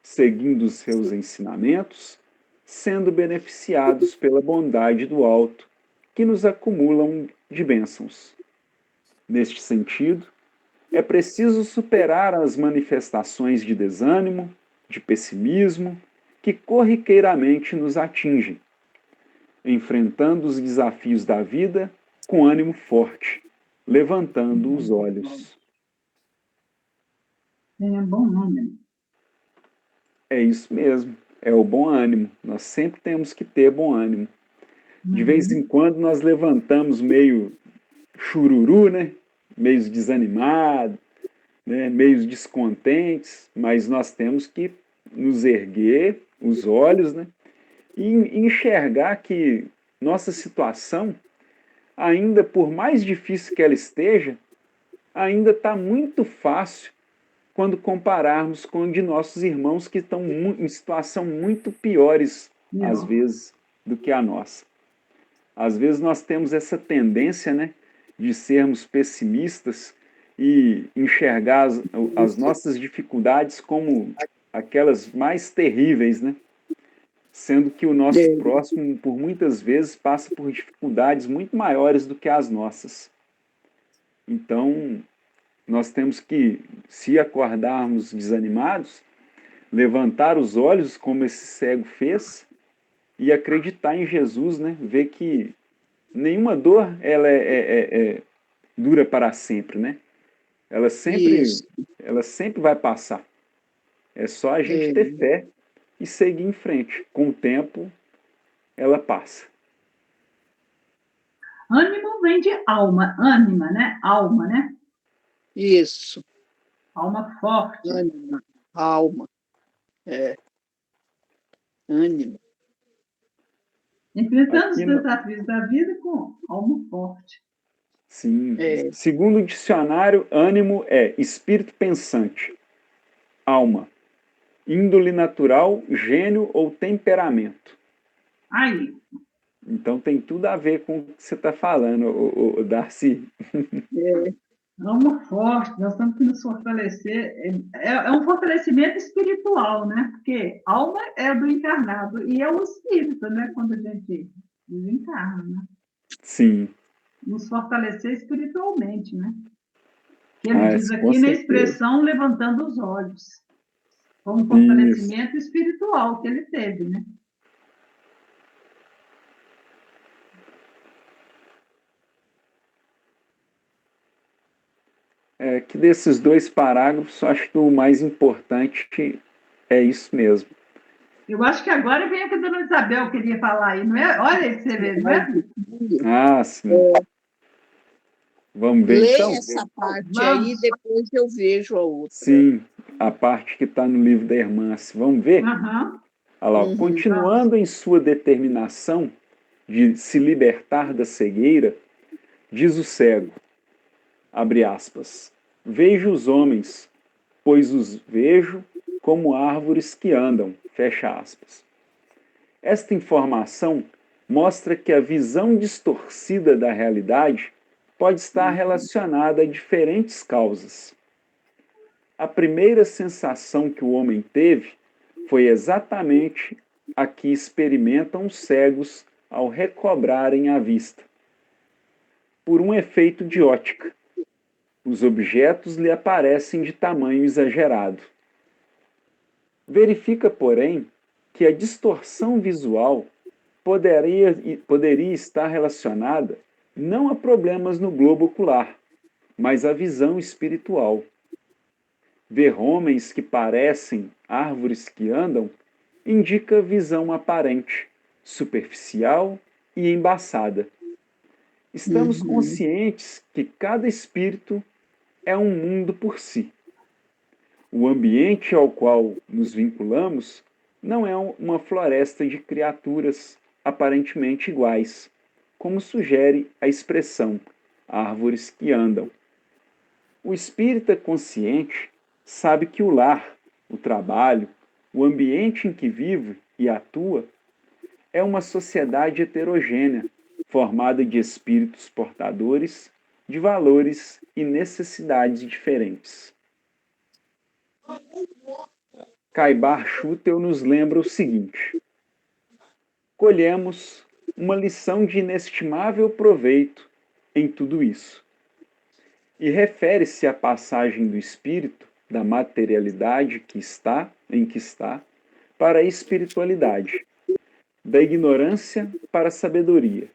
S4: seguindo os seus ensinamentos, sendo beneficiados pela bondade do alto, que nos acumulam de bênçãos. Neste sentido, é preciso superar as manifestações de desânimo, de pessimismo, que corriqueiramente nos atingem, enfrentando os desafios da vida com ânimo forte, levantando os olhos.
S3: É bom nome.
S4: É isso mesmo, é o bom ânimo. Nós sempre temos que ter bom ânimo. De vez em quando nós levantamos meio chururu, né? Meio desanimado, né? Meio descontentes, mas nós temos que nos erguer os olhos, né? E enxergar que nossa situação, ainda por mais difícil que ela esteja, ainda está muito fácil quando compararmos com a de nossos irmãos que estão em situação muito piores, às vezes, do que a nossa. Às vezes nós temos essa tendência, né, de sermos pessimistas e enxergar as nossas dificuldades como aquelas mais terríveis, né? Sendo que o nosso próximo, por muitas vezes, passa por dificuldades muito maiores do que as nossas. Então, nós temos que, se acordarmos desanimados, levantar os olhos, como esse cego fez, e acreditar em Jesus, né? Ver que nenhuma dor ela dura para sempre, né? Ela sempre vai passar. É só a gente ter fé e seguir em frente. Com o tempo, ela passa.
S3: Ânimo vem de alma, ânima, né? Alma, né?
S2: Isso.
S3: Alma forte.
S2: Ânima, alma. Ânimo.
S3: Enfrentando os desafios da vida com alma forte.
S4: Sim. Segundo o dicionário, ânimo é espírito pensante, alma, índole natural, gênio ou temperamento.
S3: Aí.
S4: Então tem tudo a ver com o que você está falando, Darcy.
S3: Alma forte, nós temos que nos fortalecer. É um fortalecimento espiritual, né? Porque alma é do encarnado e é o espírito, né? Quando a gente desencarna, né?
S4: Sim.
S3: Nos fortalecer espiritualmente, né? Ele diz aqui na
S4: certeza.
S3: expressão levantando os olhos. Como fortalecimento espiritual que ele teve, né?
S4: Que desses dois parágrafos, acho que o mais importante é isso mesmo.
S3: Eu acho que agora vem a que a dona Isabel queria falar aí, não é? Olha aí que você vê, não é?
S4: Sim. Vamos ver,
S2: Leia
S4: então?
S2: essa parte aí, depois eu vejo a outra.
S4: Sim, a parte que está no livro da irmã. Vamos ver?
S3: Aham.
S4: Olha lá, continuando em sua determinação de se libertar da cegueira, diz o cego, abre aspas, vejo os homens, pois os vejo como árvores que andam, fecha aspas. Esta informação mostra que a visão distorcida da realidade pode estar relacionada a diferentes causas. A primeira sensação que o homem teve foi exatamente a que experimentam os cegos ao recobrarem a vista. Por um efeito de ótica, os objetos lhe aparecem de tamanho exagerado. Verifica, porém, que a distorção visual poderia estar relacionada não a problemas no globo ocular, mas à visão espiritual. Ver homens que parecem árvores que andam indica visão aparente, superficial e embaçada. Estamos conscientes que cada espírito é um mundo por si. O ambiente ao qual nos vinculamos não é uma floresta de criaturas aparentemente iguais, como sugere a expressão árvores que andam. O espírita consciente sabe que o lar, o trabalho, o ambiente em que vive e atua é uma sociedade heterogênea, formada de espíritos portadores de valores e necessidades diferentes. Caibar Schutel nos lembra o seguinte: colhemos uma lição de inestimável proveito em tudo isso. E refere-se à passagem do espírito, da materialidade em que está, para a espiritualidade, da ignorância para a sabedoria,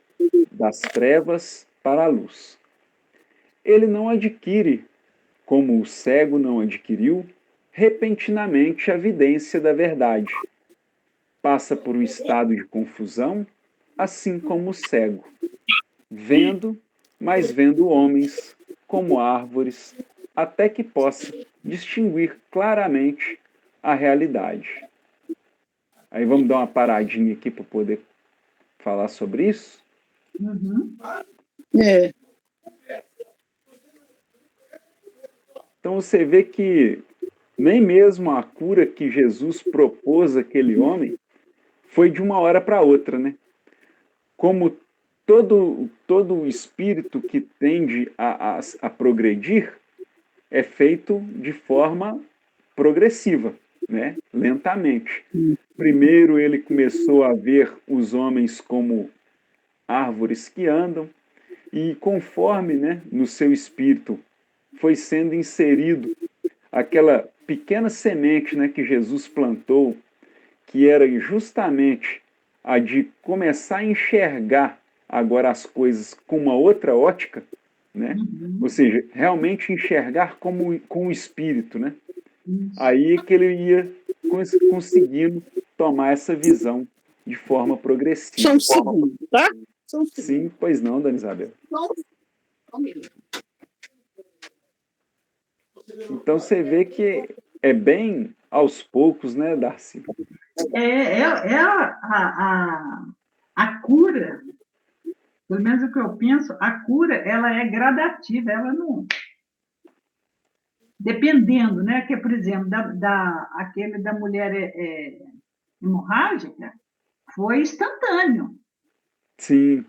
S4: das trevas para a luz. Ele não adquire, como o cego não adquiriu, repentinamente a vidência da verdade. Passa por um estado de confusão, assim como o cego, vendo, mas vendo homens como árvores, até que possa distinguir claramente a realidade. Aí vamos dar uma paradinha aqui para poder falar sobre isso?
S2: É.
S4: Então você vê que nem mesmo a cura que Jesus propôs àquele homem foi de uma hora para outra, né? Como todo espírito que tende a progredir é feito de forma progressiva, né? Lentamente. Primeiro ele começou a ver os homens como árvores que andam, e conforme, né, no seu espírito foi sendo inserido aquela pequena semente, né, que Jesus plantou, que era justamente a de começar a enxergar agora as coisas com uma outra ótica, né? Ou seja, realmente enxergar como com o espírito, né? Aí que ele ia conseguindo tomar essa visão de forma progressiva.
S2: Só um segundo, tá? Só um segundo.
S4: Sim, pois não, Dona Isabel.
S2: Só um minuto.
S4: Então você vê que é bem aos poucos, né, Darcy?
S3: A cura, pelo menos o que eu penso, a cura ela é gradativa, ela não. Dependendo, né? Que, por exemplo, aquele da mulher hemorrágica, foi instantâneo.
S4: Sim.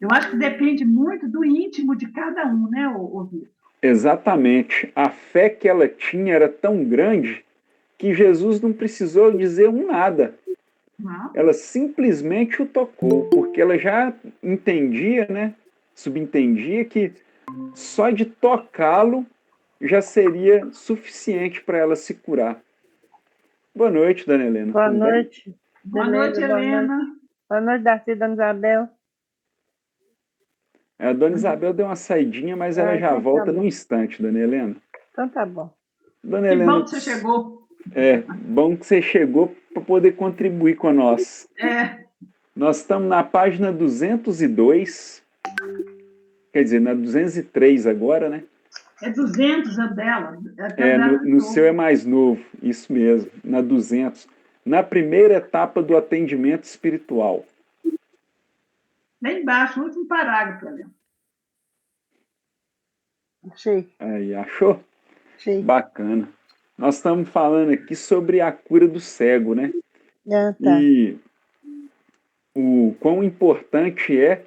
S3: Eu acho que depende muito do íntimo de cada um, né, Vitor?
S4: Exatamente. A fé que ela tinha era tão grande que Jesus não precisou dizer um nada.
S3: Não.
S4: Ela simplesmente o tocou, porque ela já entendia, né? Subentendia que só de tocá-lo já seria suficiente para ela se curar. Boa noite, Dona Helena.
S6: Boa noite.
S3: Boa noite, Helena.
S6: Boa noite, Darcy, Dona Isabel.
S4: A Dona Isabel deu uma saidinha, mas ela já
S6: então
S4: volta
S6: tá bom.
S4: num instante, Dona Helena.
S6: Então tá bom.
S4: Dona
S3: Que
S4: Helena,
S3: bom que você chegou.
S4: Bom que você chegou para poder contribuir com nós. Nós estamos na página 202, quer dizer, na 203 agora, né?
S3: É 200 a dela.
S4: No seu é mais novo, isso mesmo, na 200. Na primeira etapa do atendimento espiritual.
S3: Lá embaixo, o último parágrafo, Helena.
S6: Achei.
S4: Aí, achou?
S6: Achei.
S4: Bacana. Nós estamos falando aqui sobre a cura do cego, né?
S6: Ah, tá.
S4: E o quão importante é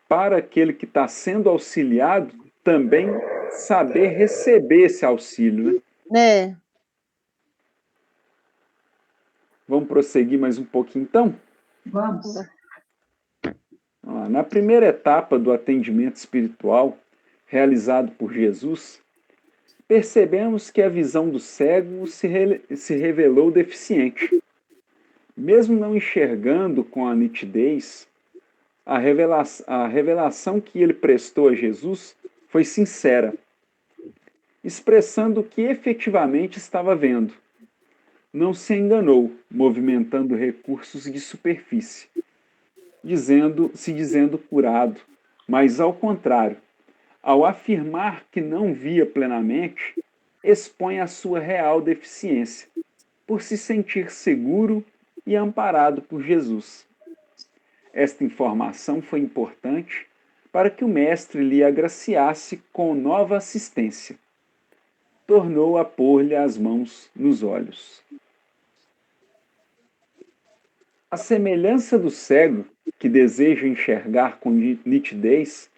S4: para aquele que está sendo auxiliado também saber receber esse auxílio, né? Vamos prosseguir mais um pouquinho, então?
S3: Vamos.
S4: Na primeira etapa do atendimento espiritual, realizado por Jesus, percebemos que a visão do cego se revelou deficiente. Mesmo não enxergando com a nitidez, a revelação que ele prestou a Jesus foi sincera. expressando o que efetivamente estava vendo. Não se enganou, movimentando recursos de superfície, se dizendo curado, mas ao contrário, ao afirmar que não via plenamente, expõe a sua real deficiência, por se sentir seguro e amparado por Jesus. Esta informação foi importante para que o mestre lhe agraciasse com nova assistência. Tornou a pôr-lhe as mãos nos olhos. A semelhança do cego, que deseja enxergar com nitidez,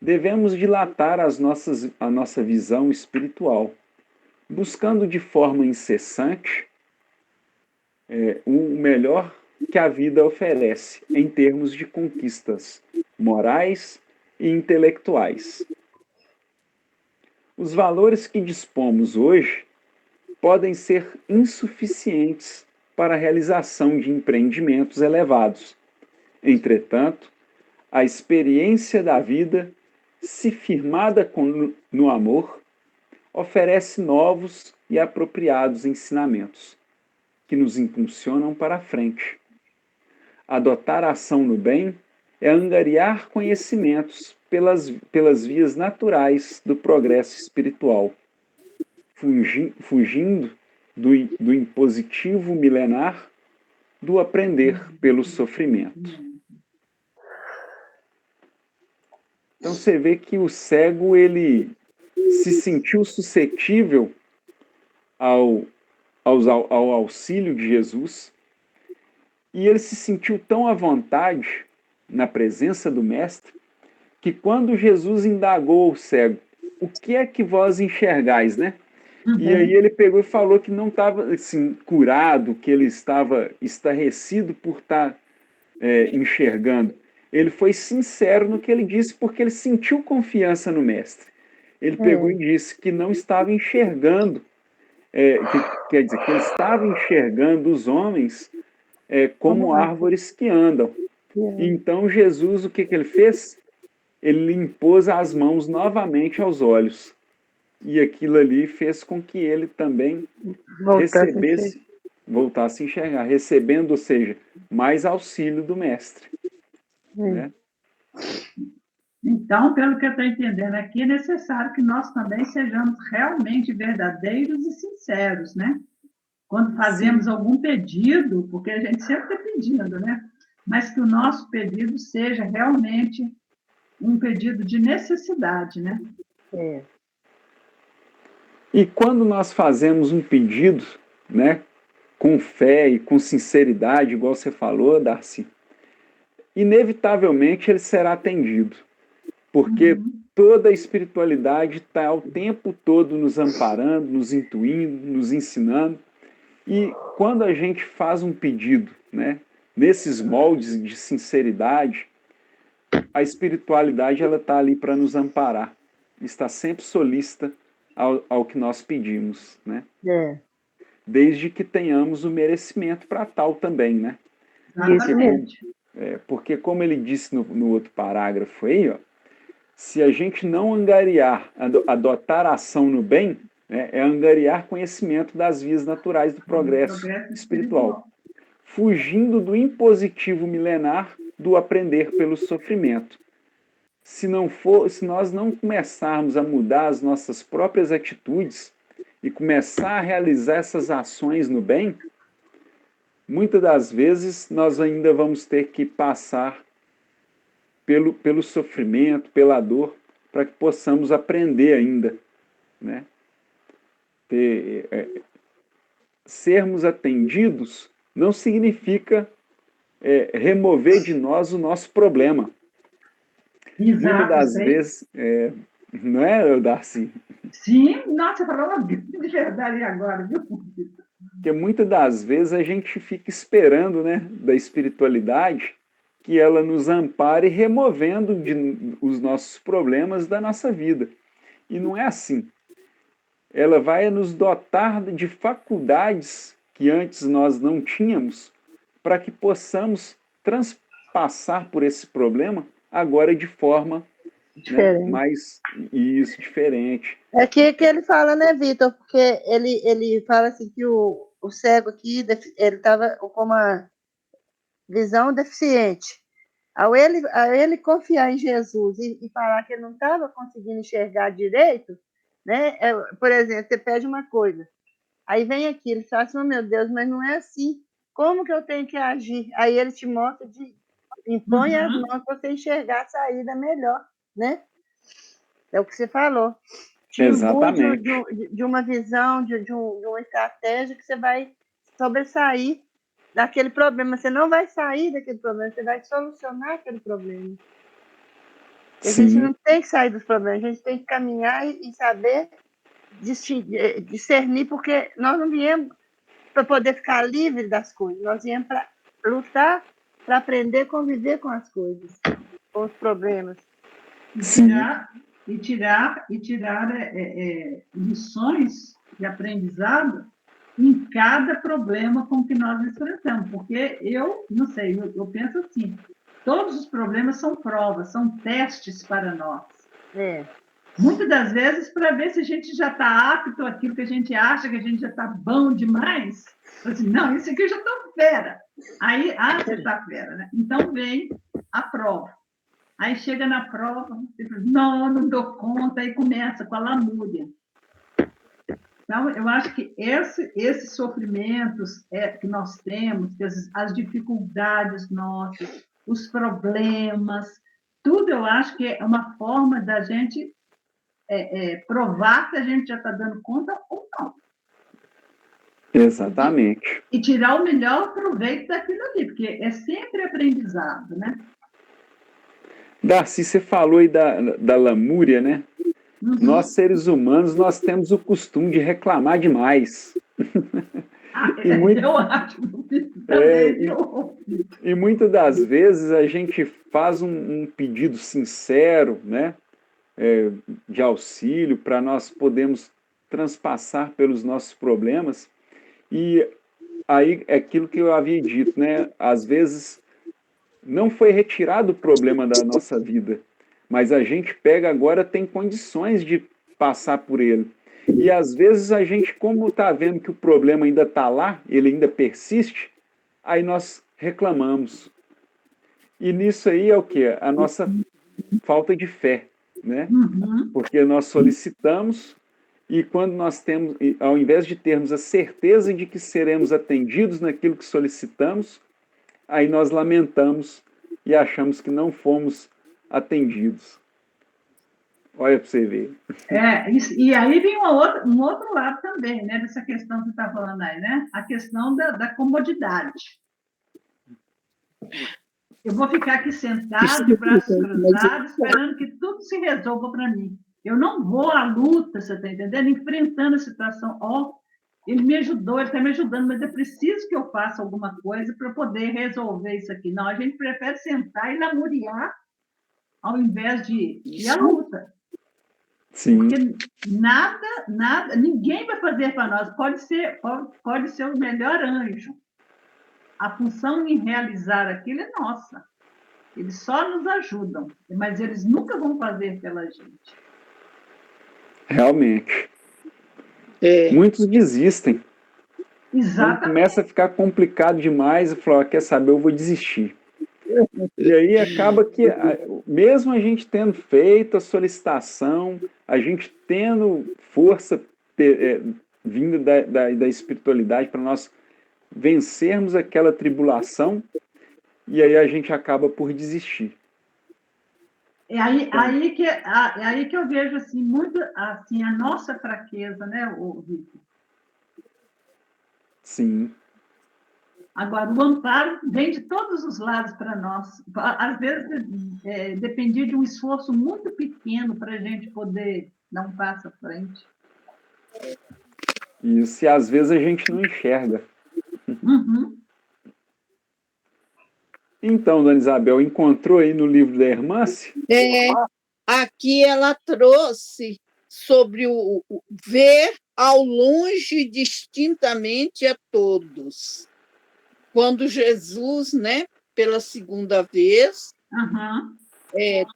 S4: devemos dilatar a nossa visão espiritual, buscando de forma incessante o melhor que a vida oferece em termos de conquistas morais e intelectuais. Os valores que dispomos hoje podem ser insuficientes para a realização de empreendimentos elevados. Entretanto, a experiência da vida, se firmada no amor, oferece novos e apropriados ensinamentos, que nos impulsionam para a frente. Adotar a ação no bem é angariar conhecimentos pelas vias naturais do progresso espiritual, fugindo do impositivo milenar do aprender pelo sofrimento. Então você vê que o cego ele se sentiu suscetível ao auxílio de Jesus e ele se sentiu tão à vontade na presença do Mestre que quando Jesus indagou ao cego, o que é que vós enxergais, né? E aí ele pegou e falou que não estava assim, curado, que ele estava estarrecido por estar enxergando. Ele foi sincero no que ele disse, porque ele sentiu confiança no Mestre. Ele pegou e disse que não estava enxergando, quer dizer, que ele estava enxergando os homens como árvores que andam. Então Jesus, o que ele fez? Ele lhe impôs as mãos novamente aos olhos. E aquilo ali fez com que ele também voltasse a enxergar, recebendo, ou seja, mais auxílio do Mestre. Né?
S3: Então, pelo que eu estou entendendo aqui, é necessário que nós também sejamos realmente verdadeiros e sinceros, né? Quando fazemos algum pedido, porque a gente sempre está pedindo, né? Mas que o nosso pedido seja realmente um pedido de necessidade, né?
S4: E quando nós fazemos um pedido, né, com fé e com sinceridade, igual você falou, Darcy, inevitavelmente ele será atendido, porque toda a espiritualidade está o tempo todo nos amparando, nos intuindo, nos ensinando, e quando a gente faz um pedido, né, nesses moldes de sinceridade, a espiritualidade ela está ali para nos amparar, está sempre solícita ao que nós pedimos, né? Desde que tenhamos o merecimento para tal também, né? Porque como ele disse no outro parágrafo aí, ó, se a gente não angariar, adotar a ação no bem, né, é angariar conhecimento das vias naturais do progresso espiritual, fugindo do impositivo milenar do aprender pelo sofrimento. Se nós não começarmos a mudar as nossas próprias atitudes e começar a realizar essas ações no bem, muitas das vezes nós ainda vamos ter que passar pelo sofrimento, pela dor, para que possamos aprender ainda, né? Sermos atendidos não significa remover de nós o nosso problema. Muitas das vezes, não é, Darcy?
S3: Sim, nossa, falou de verdade agora, viu?
S4: Porque muitas das vezes a gente fica esperando, né, da espiritualidade que ela nos ampare removendo os nossos problemas da nossa vida. E não é assim. Ela vai nos dotar de faculdades que antes nós não tínhamos para que possamos transpassar por esse problema agora de forma
S6: Diferente.
S4: Né? Mas isso, diferente.
S6: É que ele fala, né, Vitor? Porque ele fala assim que o cego aqui, ele estava com uma visão deficiente. Ao ele confiar em Jesus e falar que ele não estava conseguindo enxergar direito, né? Por exemplo, você pede uma coisa, aí vem aqui, ele fala assim, oh, meu Deus, mas não é assim. Como que eu tenho que agir? Aí ele te mostra, impõe as mãos para você enxergar a saída melhor, né? É o que você falou. Te imbui de uma visão, de uma estratégia que você vai sobressair daquele problema. Você não vai sair daquele problema, você vai solucionar aquele problema. E a gente não tem que sair dos problemas, a gente tem que caminhar e saber discernir, porque nós não viemos para poder ficar livre das coisas, nós viemos para lutar, para aprender a conviver com as coisas, com os problemas.
S3: E tirar lições de aprendizado em cada problema com que nós enfrentamos, porque eu não sei, eu penso assim, todos os problemas são provas, são testes para nós. Muitas das vezes para ver se a gente já está apto àquilo que a gente acha que a gente já está bom demais. Assim, não, isso aqui eu já estou fera. Aí, você está fera, né? Então vem a prova. Aí chega na prova, você fala, não dou conta, aí começa com a lamúria. Então, eu acho que esses sofrimentos que nós temos, as dificuldades nossas, os problemas, tudo eu acho que é uma forma da gente provar que a gente já está dando conta ou não.
S4: Exatamente.
S3: E tirar o melhor proveito daquilo ali, porque é sempre aprendizado, né?
S4: Darcy, você falou aí da lamúria, né? Nós, seres humanos, nós temos o costume de reclamar demais.
S3: Eu acho.
S4: E muitas das vezes a gente faz um pedido sincero, né? De auxílio para nós podermos transpassar pelos nossos problemas. E aí é aquilo que eu havia dito, né? Às vezes não foi retirado o problema da nossa vida, mas a gente pega agora, tem condições de passar por ele. E às vezes a gente, como está vendo que o problema ainda está lá, ele ainda persiste, aí nós reclamamos. E nisso aí é o quê? A nossa falta de fé, né? Porque nós solicitamos e quando nós temos, ao invés de termos a certeza de que seremos atendidos naquilo que solicitamos, aí nós lamentamos e achamos que não fomos atendidos. Olha para você ver.
S3: E aí vem um outro lado também, né, dessa questão que você está falando aí, né? A questão da comodidade. Eu vou ficar aqui sentado, de braços cruzados, esperando que tudo se resolva para mim. Eu não vou à luta, você está entendendo? Enfrentando a situação. Ele me ajudou, ele está me ajudando, mas é preciso que eu faça alguma coisa para poder resolver isso aqui. Não, a gente prefere sentar e lamuriar ao invés de ir à luta.
S4: Sim.
S3: Porque nada, ninguém vai fazer para nós. Pode ser o melhor anjo. A função em realizar aquilo é nossa. Eles só nos ajudam, mas eles nunca vão fazer pela gente.
S4: Realmente. Muitos desistem.
S3: Exatamente.
S4: Quando começa a ficar complicado demais, e fala, quer saber, eu vou desistir. E aí acaba que, mesmo a gente tendo feito a solicitação, a gente tendo força vinda da espiritualidade para nós vencermos aquela tribulação, e aí a gente acaba por desistir.
S3: É aí que eu vejo assim, muito assim, a nossa fraqueza, né, Vitor?
S4: Sim.
S3: Agora, o amparo vem de todos os lados para nós. Às vezes, dependia de um esforço muito pequeno para a gente poder dar um passo à frente.
S4: Isso, e às vezes a gente não enxerga. Então, Dona Isabel, encontrou aí no livro da Hermance?
S2: Aqui ela trouxe sobre o ver ao longe distintamente a todos. Quando Jesus, né, pela segunda vez,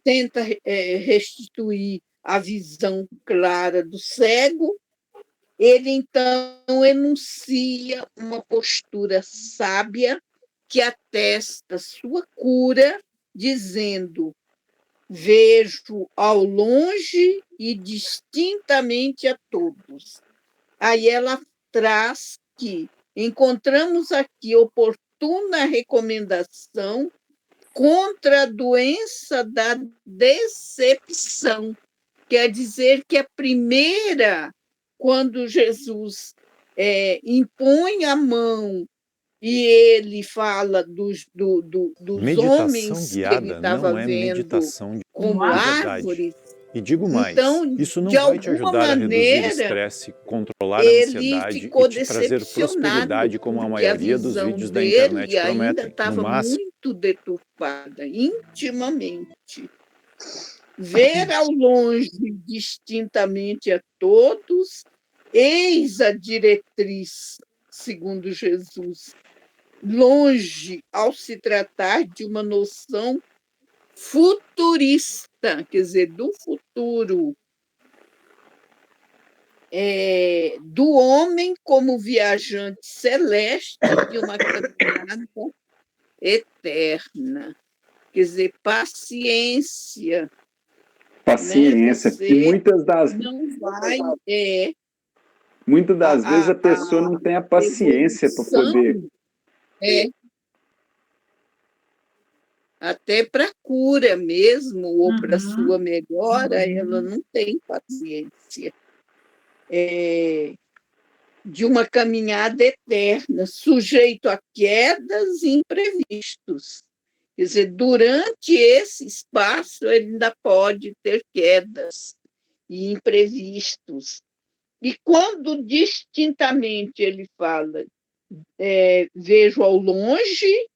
S2: tenta restituir a visão clara do cego, ele então enuncia uma postura sábia que atesta sua cura, dizendo: vejo ao longe e distintamente a todos. Aí ela traz que encontramos aqui oportuna recomendação contra a doença da decepção. Quer dizer que a primeira, quando Jesus impõe a mão e ele fala dos homens que ele estava vendo como árvores.
S7: E digo mais,
S2: Então,
S7: isso não
S2: de
S7: vai te
S2: alguma
S7: ajudar a reduzir
S2: maneira,
S7: estresse, controlar a
S2: ele
S7: ansiedade
S2: ficou
S7: e te trazer
S2: decepcionado,
S7: prosperidade como a
S2: porque a
S7: maioria dos
S2: visão
S7: vídeos da
S2: dele
S7: internet
S2: ainda
S7: prometem. No
S2: estava
S7: máximo,
S2: muito deturpada, intimamente. Ver ao longe distintamente a todos, eis a diretriz, segundo Jesus. Longe ao se tratar de uma noção futurista, quer dizer, do futuro, do homem como viajante celeste de uma caminhada eterna. Quer dizer, paciência.
S4: Paciência.
S2: Né?
S4: E muitas das vezes a pessoa não tem a paciência para poder.
S2: Até para cura mesmo, ou para sua melhora, ela não tem paciência. De uma caminhada eterna, sujeito a quedas e imprevistos. Quer dizer, durante esse espaço, ele ainda pode ter quedas e imprevistos. E quando distintamente ele fala, vejo ao longe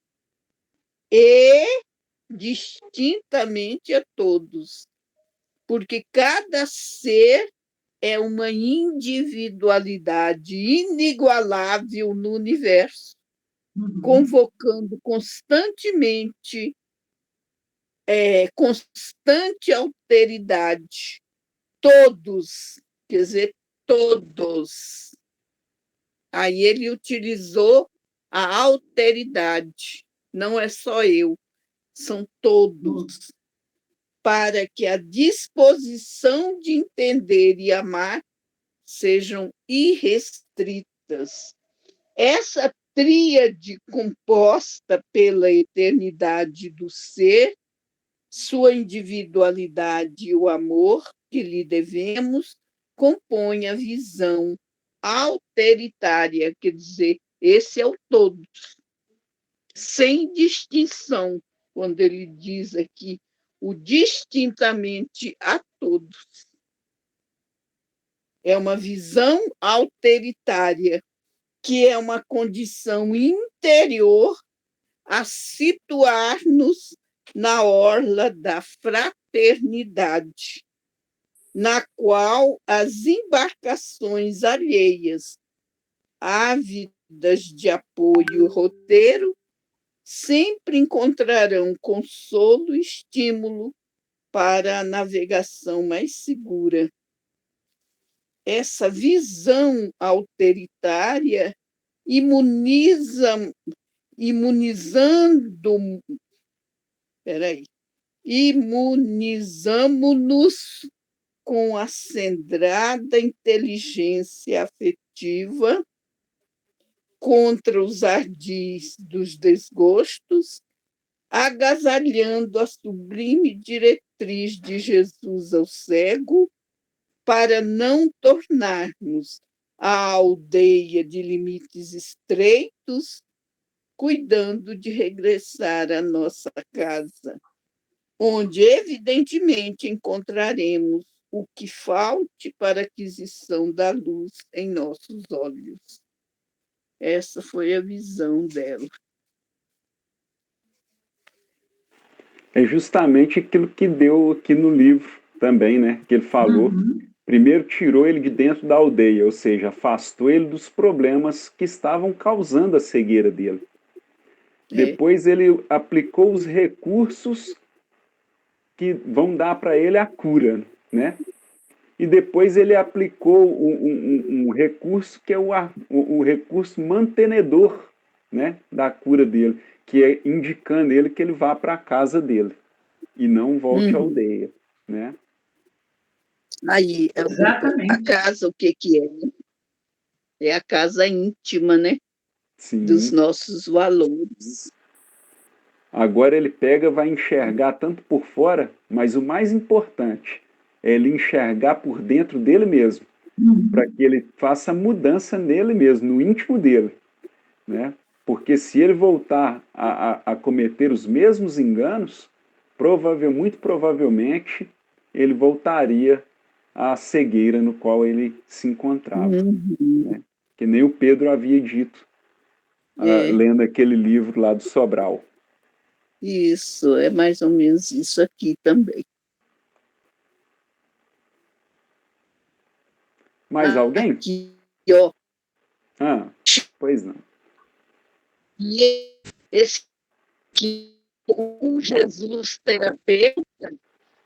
S2: e distintamente a todos, porque cada ser é uma individualidade inigualável no universo, convocando constantemente constante alteridade. Todos, quer dizer, todos. Aí ele utilizou a alteridade, não é só eu, são todos, para que a disposição de entender e amar sejam irrestritas. Essa tríade composta pela eternidade do ser, sua individualidade e o amor que lhe devemos, compõe a visão alteritária, quer dizer, esse é o todos, sem distinção, quando ele diz aqui o distintamente a todos. É uma visão alteritária, que é uma condição interior a situar-nos na orla da fraternidade, na qual as embarcações alheias, ávidas de apoio e roteiro, sempre encontrarão consolo e estímulo para a navegação mais segura. Essa visão autoritária imunizamo-nos com a acendrada inteligência afetiva contra os ardis dos desgostos, agasalhando a sublime diretriz de Jesus ao cego, para não tornarmos a aldeia de limites estreitos, cuidando de regressar à nossa casa, onde, evidentemente, encontraremos o que falte para a aquisição da luz em nossos olhos. Essa foi a visão dela.
S4: É justamente aquilo que deu aqui no livro também, né? Que ele falou. Primeiro tirou ele de dentro da aldeia, ou seja, afastou ele dos problemas que estavam causando a cegueira dele. Depois ele aplicou os recursos que vão dar para ele a cura, né? E depois ele aplicou um recurso que é o recurso mantenedor, né, da cura dele, que é indicando ele que ele vá para a casa dele e não volte à aldeia, né?
S2: Aí, a
S3: Exatamente.
S2: casa, o que é? É a casa íntima, né?
S4: Sim.
S2: Dos nossos valores.
S4: Agora ele pega, vai enxergar tanto por fora, mas o mais importante é ele enxergar por dentro dele mesmo, para que ele faça mudança nele mesmo, no íntimo dele, né? Porque se ele voltar a cometer os mesmos enganos, muito provavelmente ele voltaria à cegueira no qual ele se encontrava, né? Que nem o Pedro havia dito, lendo aquele livro lá do Sobral.
S2: Isso, é mais ou menos isso aqui também.
S4: Mais alguém?
S2: Aqui, ó.
S4: Pois não.
S2: E esse que o Jesus terapeuta,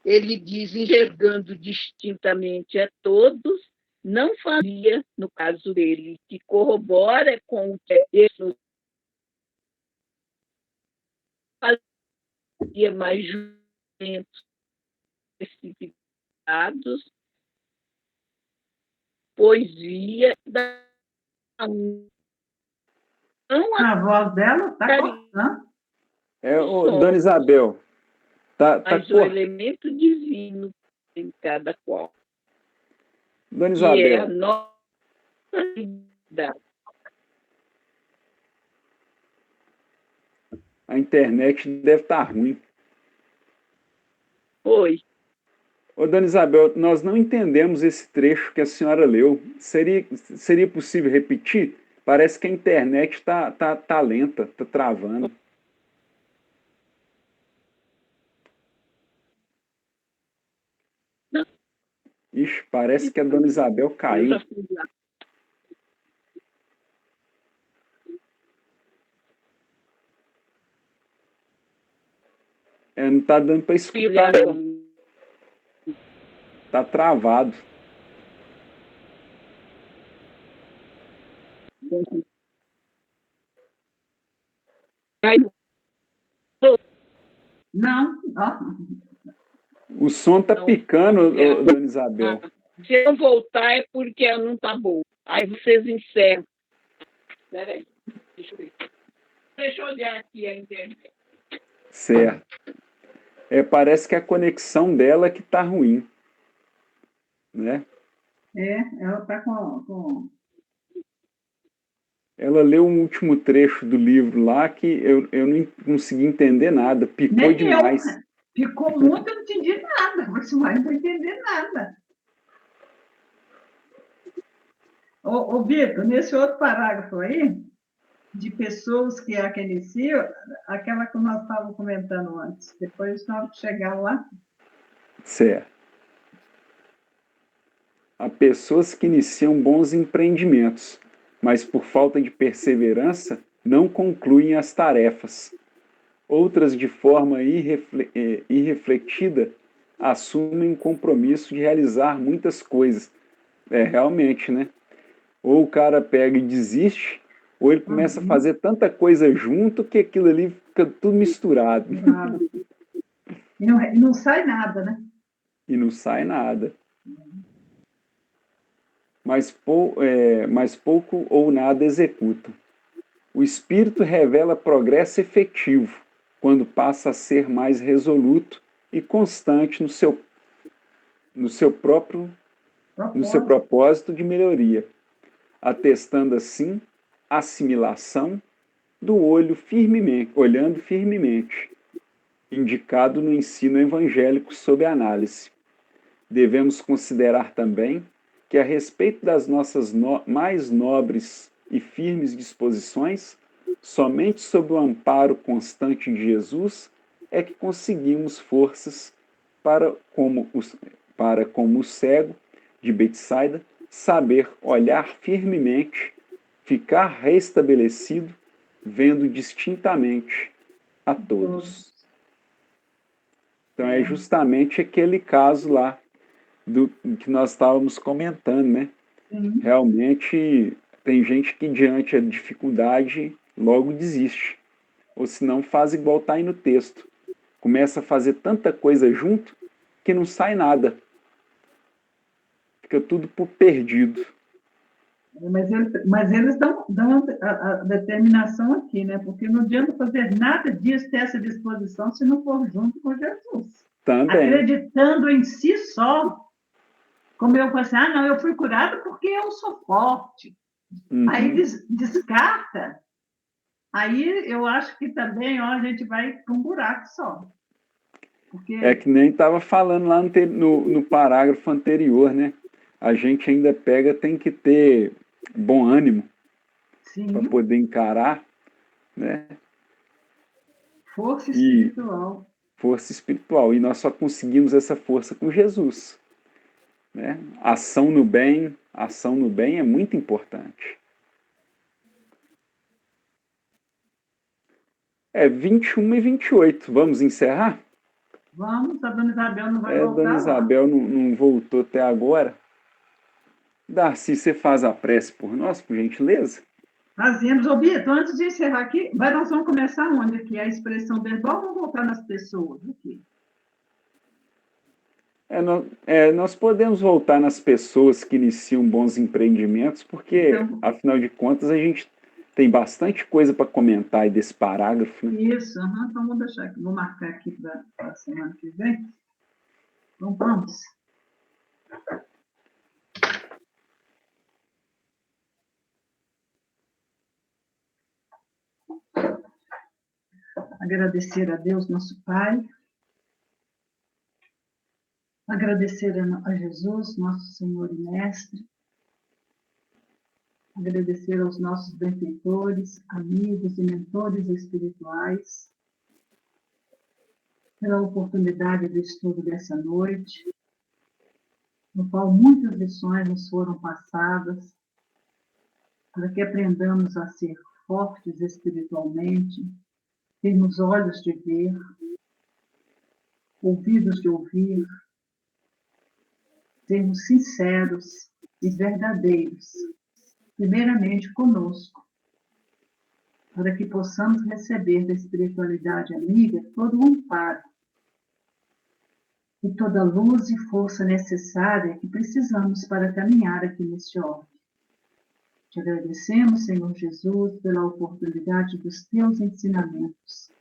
S2: ele diz, enxergando distintamente a todos, não fazia, no caso dele, que corrobora com o que ele fazia mais julgamentos precipitados, poesia da
S3: a voz dela está cortando.
S4: Dona Isabel,
S2: mas o elemento divino em cada qual.
S4: Dona Isabel.
S2: Que é a nossa vida.
S4: A internet deve estar ruim.
S2: Oi.
S4: Ô, Dona Isabel, nós não entendemos esse trecho que a senhora leu. Seria possível repetir? Parece que a internet está lenta, está travando. Ixi, parece que a Dona Isabel caiu. Não está dando para escutar, não. Está travado.
S3: Não.
S4: O som está picando, Dona Isabel.
S2: Se eu voltar é porque não está bom. Aí vocês encerram. Espera aí. Deixa eu olhar aqui a internet.
S4: Certo. Parece que a conexão dela que está ruim. Né?
S3: Ela está com...
S4: Ela leu um último trecho do livro lá que eu não consegui entender nada. Picou nem demais.
S3: Picou muito, eu não entendi nada. Mas não entender nada. Ô Vitor, nesse outro parágrafo aí, de pessoas que iniciam, aquela que nós estávamos comentando antes, depois nós chegamos lá.
S4: Certo. Há pessoas que iniciam bons empreendimentos, mas por falta de perseverança não concluem as tarefas. Outras, de forma irrefletida, assumem o compromisso de realizar muitas coisas. Realmente, né? Ou o cara pega e desiste, ou ele começa a fazer tanta coisa junto que aquilo ali fica tudo misturado.
S3: E não sai nada, né?
S4: E não sai nada. Mas pouco ou nada executam. O espírito revela progresso efetivo quando passa a ser mais resoluto e constante no seu propósito de melhoria, atestando assim assimilação do olhando firmemente, indicado no ensino evangélico sob análise. Devemos considerar também que, a respeito das nossas mais nobres e firmes disposições, somente sob o amparo constante de Jesus é que conseguimos forças para, como o cego de Betsaida, saber olhar firmemente, ficar restabelecido, vendo distintamente a todos. Então é justamente aquele caso lá do que nós estávamos comentando, né?
S3: Sim.
S4: Realmente tem gente que diante da dificuldade logo desiste. Ou se não faz igual está aí no texto. Começa a fazer tanta coisa junto que não sai nada. Fica tudo por perdido.
S3: Mas eles dão a determinação aqui, né? Porque não adianta fazer nada disso, ter essa disposição, se não for junto com Jesus.
S4: Também.
S3: Acreditando em si só. Como eu falei assim, não, eu fui curado porque eu sou forte.
S4: Uhum.
S3: Aí descarta. Aí eu acho que também a gente vai para um buraco só. Porque...
S4: É que nem estava falando lá no parágrafo anterior, né? A gente ainda tem que ter bom ânimo para poder encarar, né?
S3: Força espiritual.
S4: Força espiritual. E nós só conseguimos essa força com Jesus. Né? Ação no bem é muito importante. 21 e 28. Vamos encerrar?
S3: Vamos, a Dona Isabel não vai voltar.
S4: Dona Isabel não voltou até agora. Darcy, você faz a prece por nós, por gentileza?
S3: Fazemos. Ô, Bito, antes de encerrar aqui, nós vamos começar onde aqui? A expressão verbal, vamos voltar nas pessoas aqui.
S4: Nós podemos voltar nas pessoas que iniciam bons empreendimentos, porque, afinal de contas, a gente tem bastante coisa para comentar aí desse parágrafo. Né?
S3: Isso, então vou deixar aqui, vou marcar aqui para a semana que vem. Então, vamos. Agradecer a Deus, nosso Pai. Agradecer a Jesus, nosso Senhor e Mestre. Agradecer aos nossos benfeitores, amigos e mentores espirituais, pela oportunidade do estudo dessa noite, no qual muitas lições nos foram passadas, para que aprendamos a ser fortes espiritualmente, termos olhos de ver, ouvidos de ouvir, sermos sinceros e verdadeiros, primeiramente conosco, para que possamos receber da espiritualidade amiga todo o amparo e toda a luz e força necessária que precisamos para caminhar aqui neste orbe. Te agradecemos, Senhor Jesus, pela oportunidade dos teus ensinamentos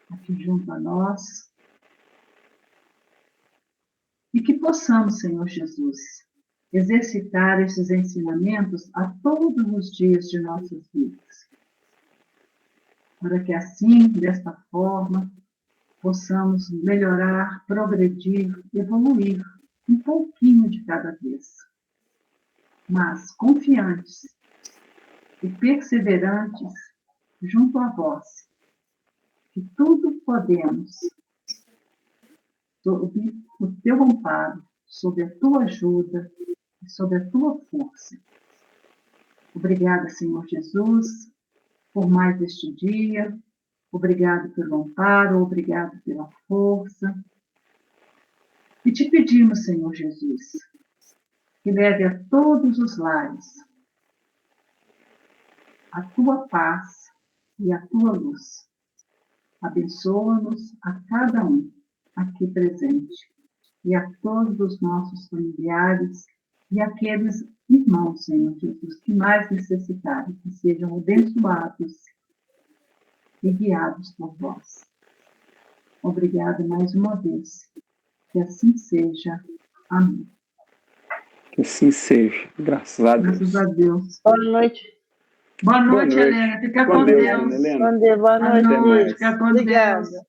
S3: aqui junto a nós, e que possamos, Senhor Jesus, exercitar esses ensinamentos a todos os dias de nossas vidas, para que assim, desta forma, possamos melhorar, progredir, evoluir um pouquinho de cada vez, mas confiantes e perseverantes junto a vós, que tudo podemos, sob o teu amparo, sob a tua ajuda e sob a tua força. Obrigada, Senhor Jesus, por mais este dia. Obrigado pelo amparo, obrigado pela força. E te pedimos, Senhor Jesus, que leve a todos os lares a tua paz e a tua luz. Abençoa-nos a cada um aqui presente e a todos os nossos familiares e aqueles irmãos, Senhor Jesus, que mais necessitarem, que sejam abençoados e guiados por vós. Obrigada mais uma vez. Que assim seja. Amém.
S4: Que assim seja. Graças a Deus.
S3: Graças a Deus.
S6: Boa noite.
S3: Boa noite, Helena. Fica com Deus.
S4: Helena.
S6: Boa noite.
S3: Boa noite. Fica com Deus.
S6: Obrigada.